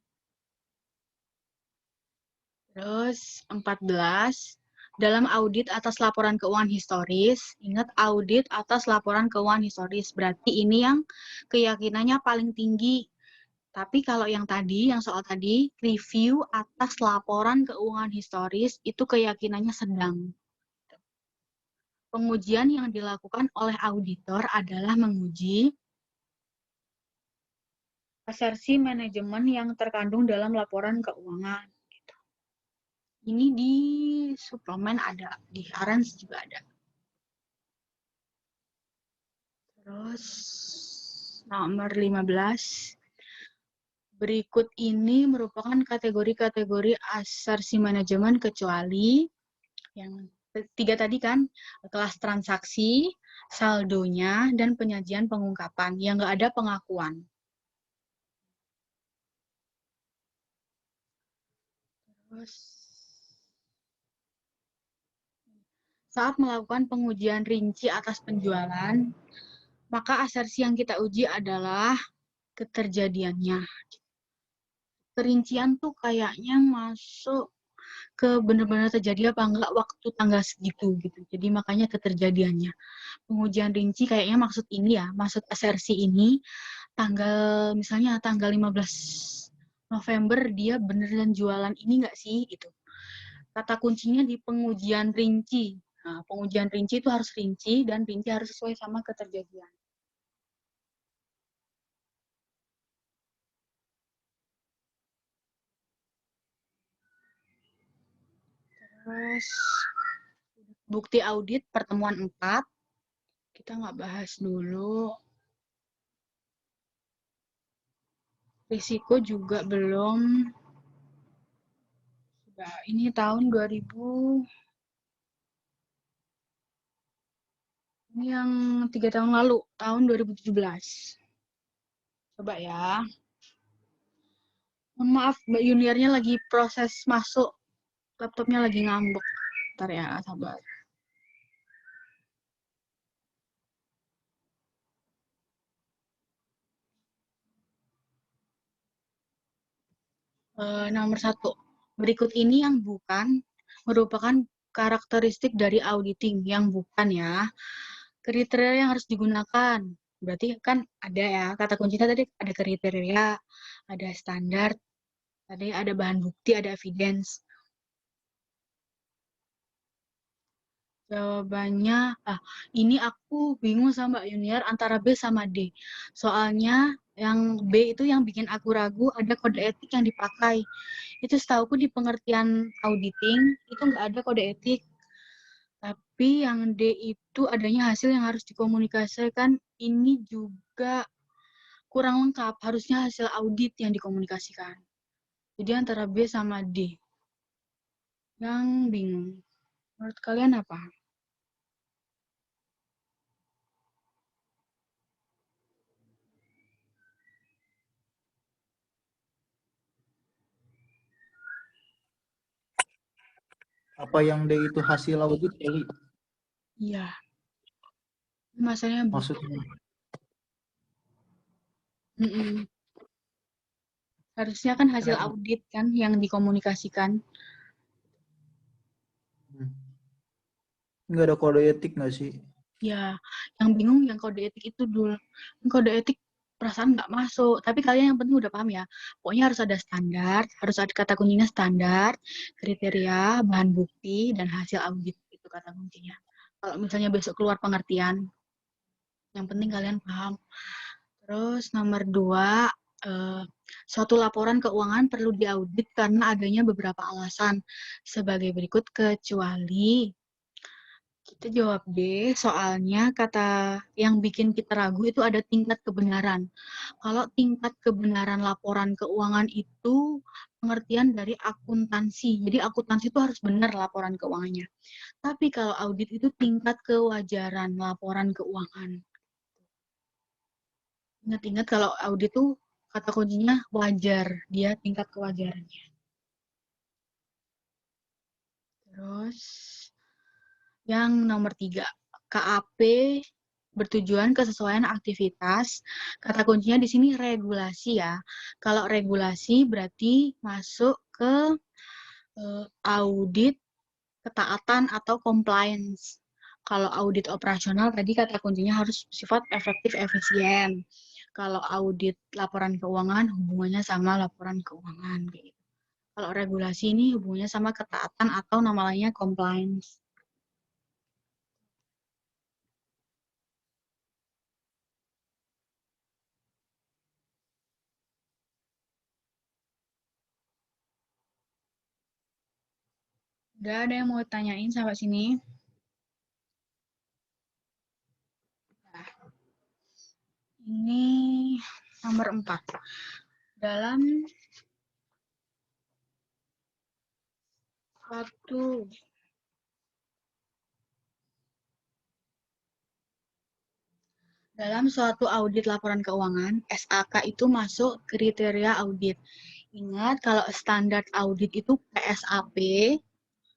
Terus 14, dalam audit atas laporan keuangan historis, ingat audit atas laporan keuangan historis, berarti ini yang keyakinannya paling tinggi. Tapi kalau yang tadi, yang soal tadi, review atas laporan keuangan historis, itu keyakinannya sedang. Pengujian yang dilakukan oleh auditor adalah menguji asersi manajemen yang terkandung dalam laporan keuangan. Ini di suplemen ada, di Arens juga ada. Terus nomor 15. Berikut ini merupakan kategori-kategori asersi manajemen kecuali yang 3 tadi kan, kelas transaksi, saldonya, dan penyajian pengungkapan. Yang nggak ada pengakuan. Terus saat melakukan pengujian rinci atas penjualan, maka asersi yang kita uji adalah keterjadiannya. Perincian tuh kayaknya masuk ke benar-benar terjadi apa enggak waktu tanggal segitu gitu. Jadi makanya keterjadiannya. Pengujian rinci kayaknya maksud ini ya, maksud asersi ini misalnya tanggal 15 November dia beneran jualan ini enggak sih gitu. Kata kuncinya di pengujian rinci. Nah, pengujian rinci itu harus rinci dan rinci harus sesuai sama keterjadian. Terus bukti audit pertemuan 4. Kita nggak bahas dulu. Risiko juga belum. Sudah, ini tahun 2000. Ini yang 3 tahun lalu, tahun 2017. Coba ya. Mohon maaf, Mbak Juniornya lagi proses masuk. Laptopnya lagi ngambek. Bentar ya, sabar. Nomor 1. Berikut ini yang bukan merupakan karakteristik dari auditing. Yang bukan ya. Kriteria yang harus digunakan. Berarti kan ada ya, kata kuncinya tadi ada kriteria, ada standar, tadi ada bahan bukti, ada evidence. Jawabannya, ini aku bingung sama Mbak Junior antara B sama D. Soalnya yang B itu yang bikin aku ragu ada kode etik yang dipakai. Itu setauku di pengertian auditing itu nggak ada kode etik. Tapi yang D itu adanya hasil yang harus dikomunikasikan. Ini juga kurang lengkap. Harusnya hasil audit yang dikomunikasikan. Jadi antara B sama D. Yang bingung. Menurut kalian apa? Apa yang D itu hasil audit, Eli? Iya. Masalahnya Maksudnya? Mm-mm. Harusnya kan hasil Kenapa? audit kan yang dikomunikasikan. Nggak ada kode etik nggak sih? Ya, yang bingung yang kode etik itu dulu. Kode etik perasaan nggak masuk. Tapi kalian yang penting udah paham ya. Pokoknya harus ada standar, harus ada kata kuncinya standar, kriteria, bahan bukti, dan hasil audit. Itu kata kuncinya. Kalau misalnya besok keluar pengertian, yang penting kalian paham. Terus nomor 2, suatu laporan keuangan perlu diaudit karena adanya beberapa alasan sebagai berikut kecuali. Kita jawab B, soalnya kata yang bikin kita ragu itu ada tingkat kebenaran. Kalau tingkat kebenaran laporan keuangan itu pengertian dari akuntansi. Jadi akuntansi itu harus benar laporan keuangannya. Tapi kalau audit itu tingkat kewajaran laporan keuangan. Ingat-ingat kalau audit itu kata kuncinya wajar, dia tingkat kewajarannya. Terus yang nomor 3, KAP bertujuan kesesuaian aktivitas. Kata kuncinya di sini regulasi ya. Kalau regulasi berarti masuk ke audit ketaatan atau compliance. Kalau audit operasional tadi kata kuncinya harus sifat efektif efisien. Kalau audit laporan keuangan hubungannya sama laporan keuangan. Kalau regulasi ini hubungannya sama ketaatan atau nama lainnya compliance. Udah ada yang mau tanyain sampai sini? Nah, ini nomor 4. Dalam suatu audit laporan keuangan, SAK itu masuk kriteria audit. Ingat kalau standar audit itu PSAP.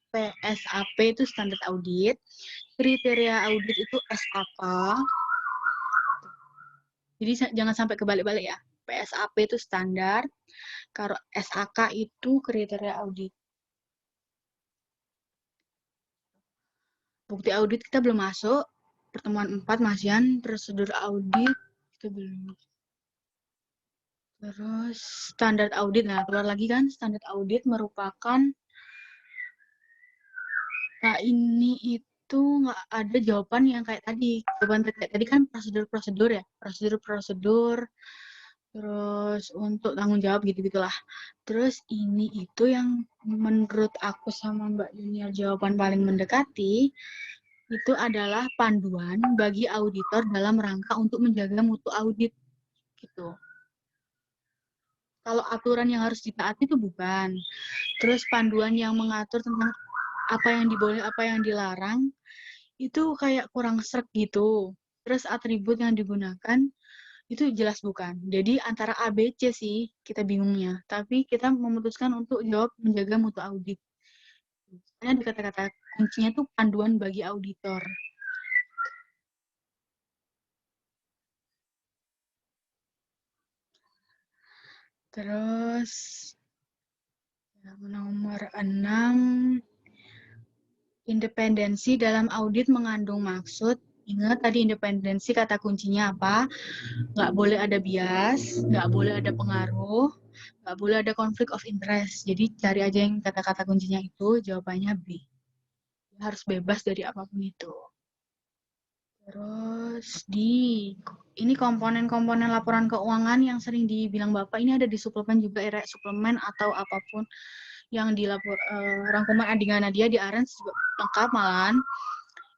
PSAP itu standar audit. Kriteria audit itu SAK. Jadi jangan sampai kebalik-balik ya. PSAP itu standar, kalau SAK itu kriteria audit. Bukti audit kita belum masuk. Pertemuan 4 masihan, prosedur audit kita belum. Terus standar audit, nah keluar lagi kan standar audit merupakan, nah ini itu nggak ada jawaban yang kayak tadi. Jawaban kayak tadi kan prosedur-prosedur ya, prosedur-prosedur. Terus untuk tanggung jawab gitu-gitulah. Terus ini itu yang menurut aku sama Mbak Junior jawaban paling mendekati, itu adalah panduan bagi auditor dalam rangka untuk menjaga mutu audit gitu. Kalau aturan yang harus ditaati itu bukan. Terus panduan yang mengatur tentang apa yang diboleh, apa yang dilarang, itu kayak kurang sreg gitu. Terus atribut yang digunakan itu jelas bukan. Jadi antara A, B, C sih kita bingungnya. Tapi kita memutuskan untuk jawab menjaga mutu audit. Soalnya ada kata-kata kuncinya tuh panduan bagi auditor. Terus nomor 6, independensi dalam audit mengandung maksud. Ingat tadi independensi kata kuncinya apa? Nggak boleh ada bias, nggak boleh ada pengaruh, nggak boleh ada konflik of interest. Jadi cari aja yang kata-kata kuncinya itu, jawabannya B. Harus bebas dari apapun itu. Terus ini komponen-komponen laporan keuangan yang sering dibilang Bapak, ini ada di suplemen juga, suplemen atau apapun yang di rangkuman Adinga Nadia di Arens juga lengkap malahan.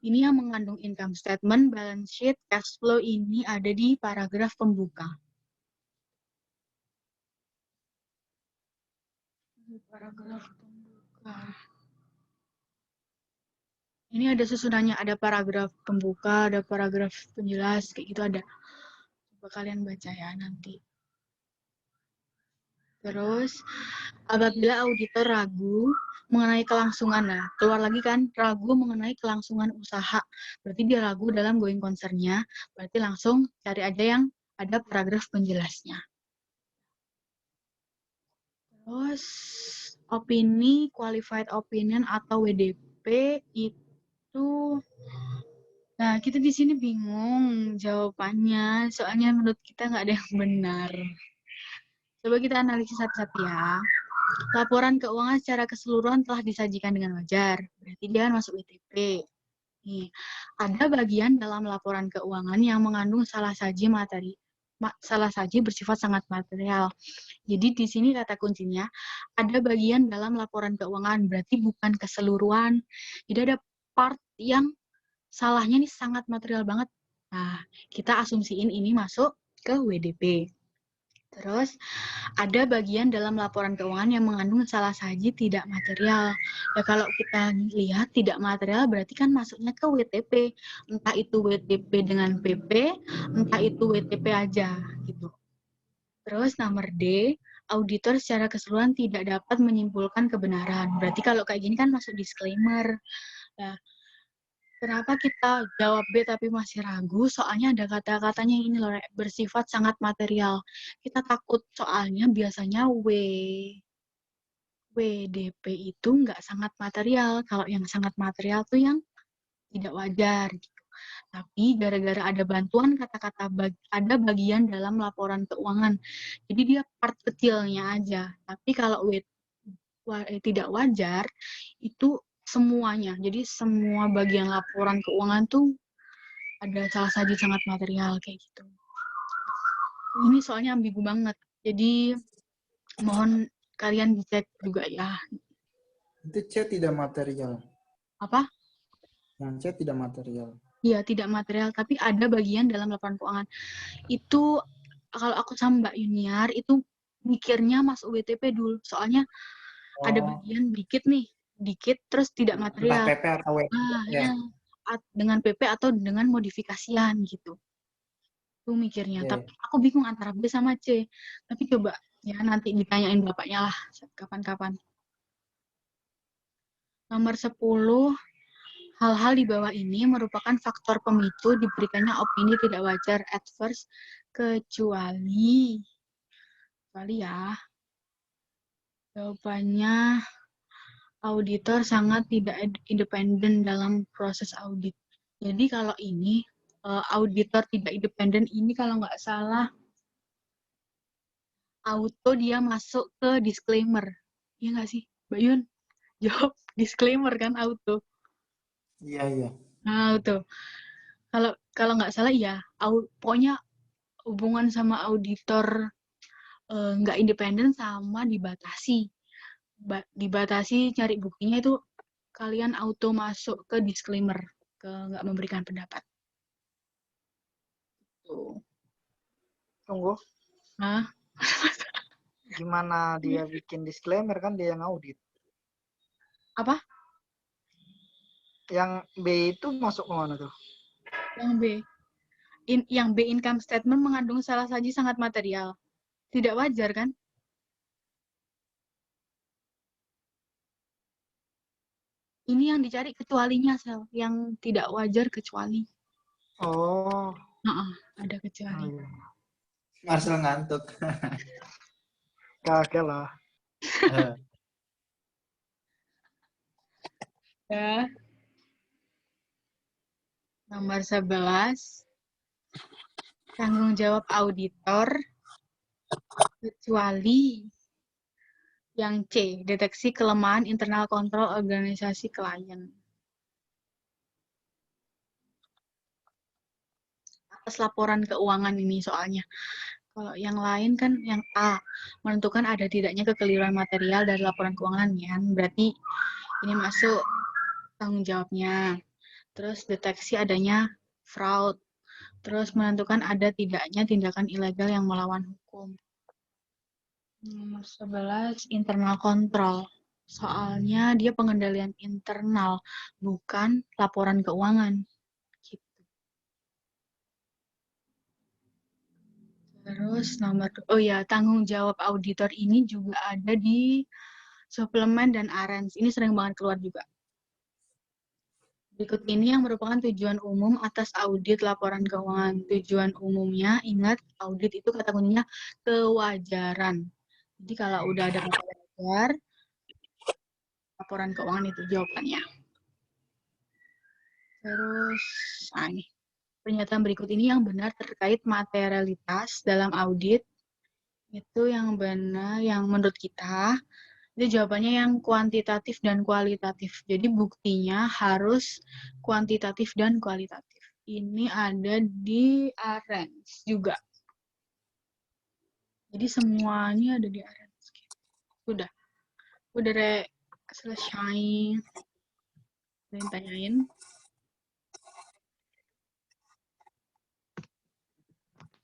Ini yang mengandung income statement, balance sheet, cash flow ini ada di paragraf pembuka. Paragraf pembuka. Ini ada susunannya, ada paragraf pembuka, ada paragraf penjelas, kayak gitu ada. Coba kalian baca ya nanti. Terus, apabila auditor ragu mengenai kelangsungan, nah keluar lagi kan, ragu mengenai kelangsungan usaha. Berarti dia ragu dalam going concern-nya, berarti langsung cari aja yang ada paragraf penjelasnya. Terus, opini, qualified opinion atau WDP itu, nah kita di sini bingung jawabannya, soalnya menurut kita nggak ada yang benar. Coba kita analisis satu-satu ya. Laporan keuangan secara keseluruhan telah disajikan dengan wajar. Berarti dia masuk WTP. Nih, ada bagian dalam laporan keuangan yang mengandung salah saji bersifat sangat material. Jadi di sini kata kuncinya, ada bagian dalam laporan keuangan, berarti bukan keseluruhan. Jadi ada part yang salahnya nih sangat material banget. Nah, kita asumsiin ini masuk ke WDP. Terus, ada bagian dalam laporan keuangan yang mengandung salah saji tidak material. Ya kalau kita lihat tidak material berarti kan masuknya ke WTP. Entah itu WTP dengan PP, entah itu WTP aja gitu. Terus nomor D, auditor secara keseluruhan tidak dapat menyimpulkan kebenaran. Berarti kalau kayak gini kan masuk disclaimer. Nah, kenapa kita jawab B tapi masih ragu? Soalnya ada kata-katanya ini loh, bersifat sangat material. Kita takut soalnya biasanya WDP itu nggak sangat material. Kalau yang sangat material tuh yang tidak wajar. Gitu. Tapi gara-gara ada bantuan kata-kata, ada bagian dalam laporan keuangan. Jadi dia part kecilnya aja. Tapi kalau tidak wajar, itu semuanya. Jadi semua bagian laporan keuangan tuh ada salah saji sangat material kayak gitu. Ini soalnya ambigu banget. Jadi mohon kalian dicek juga ya. Itu C tidak material. Apa? Yang C tidak material. Iya, tidak material, tapi ada bagian dalam laporan keuangan. Itu kalau aku sama Mbak Yuniar itu mikirnya masuk WTP dulu. Soalnya ada bagian dikit nih, dikit terus tidak material. Entah PP atau WTP. Ya. Dengan PP atau dengan modifikasian gitu. Itu mikirnya. Yeah. Tapi aku bingung antara B sama C. Tapi coba ya nanti ditanyain bapaknya lah kapan-kapan. Nomor 10, hal-hal di bawah ini merupakan faktor pemicu diberikannya opini tidak wajar adverse kecuali ya. Jawabannya auditor sangat tidak independen dalam proses audit. Jadi kalau ini auditor tidak independen ini kalau nggak salah auto dia masuk ke disclaimer. Iya nggak sih, Mbak Yun? Jawab disclaimer kan auto. Iya. Nah, auto. Kalau nggak salah ya, pokoknya hubungan sama auditor nggak independen sama dibatasi. Dibatasi cari buktinya itu kalian auto masuk ke disclaimer, ke nggak memberikan pendapat. Tuh. Tunggu, Nah, gimana dia bikin disclaimer, kan dia yang audit. apa? Yang B itu masuk ke mana tuh? Yang B. Yang B income statement mengandung salah saji sangat material. Tidak wajar kan? Ini yang dicari kecualinya, Sel. Yang tidak wajar kecuali. Oh, Ada kecuali. iya. Marcel ngantuk. Kagak lah. Ya. Nomor 11. Tanggung jawab auditor kecuali yang C, deteksi kelemahan internal kontrol organisasi klien. Atas laporan keuangan ini soalnya. Kalau yang lain kan yang A, menentukan ada tidaknya kekeliruan material dari laporan keuangan ya. Berarti ini masuk tanggung jawabnya. Terus deteksi adanya fraud. Terus menentukan ada tidaknya tindakan ilegal yang melawan hukum. Nomor 11, internal control. Soalnya dia pengendalian internal, bukan laporan keuangan. Gitu. Terus tanggung jawab auditor ini juga ada di suplemen dan arens. Ini sering banget keluar juga. Berikut ini yang merupakan tujuan umum atas audit laporan keuangan. Tujuan umumnya, ingat, audit itu kata kuncinya kewajaran. Jadi kalau udah ada kata wajar, laporan keuangan itu jawabannya. Terus, ini. Pernyataan berikut ini yang benar terkait materialitas dalam audit. Itu yang benar, yang menurut kita, itu jawabannya yang kuantitatif dan kualitatif. Jadi buktinya harus kuantitatif dan kualitatif. Ini ada di arens juga. Jadi semuanya ada di arens. Udah Rek, selesai. Ada yang tanyain?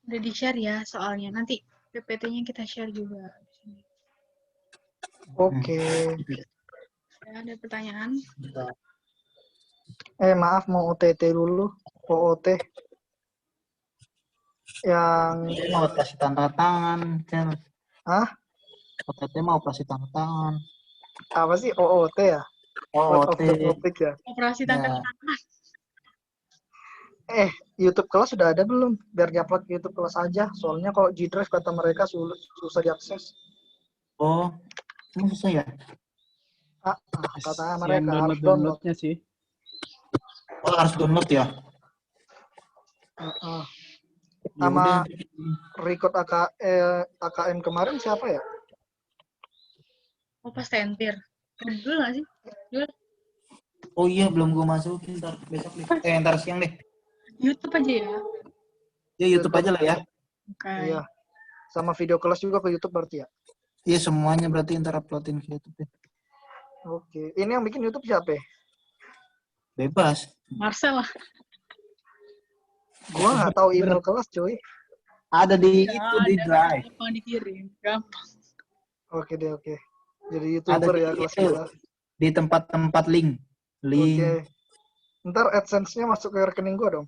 Udah di-share ya soalnya. Nanti PPT-nya kita share juga. Oke. Ada pertanyaan? Maaf, mau OTT dulu. OOT. Yang Mau operasi tanda tangan, Cel. Hah? OTT mau operasi tanda tangan. Apa sih OOT ya? Out of OOT. the topic ya. Operasi tangkap tangan. YouTube kelas sudah ada belum? Biar diupload ke YouTube kelas aja. Soalnya kalau G Drive kata mereka susah diakses. Oh, ini susah ya? Kata Yang mereka harus download. downloadnya sih. Oh, harus download ya? Sama record AKM kemarin siapa ya? Oh, pas tentir. Dulu nggak sih? Dulu. Oh iya, belum gue masukin. Ntar besok deh. Ntar siang deh. YouTube aja ya? Ya, YouTube aja lah ya. Oke. Iya. Sama video kelas juga ke YouTube berarti ya? Iya, semuanya berarti ntar uploadin ke YouTube deh. Oke. Ini yang bikin YouTube siapa ya? Bebas. Marcel lah. Gua nggak tahu email kelas, cuy. Ada di Ya, itu di ada, Drive. gampang dikirim. Gampang. Oke deh, oke. Jadi Ada YouTuber di ya kelas itu. kita. Di tempat-tempat link. Oke. Ntar AdSense-nya masuk ke rekening gua dong.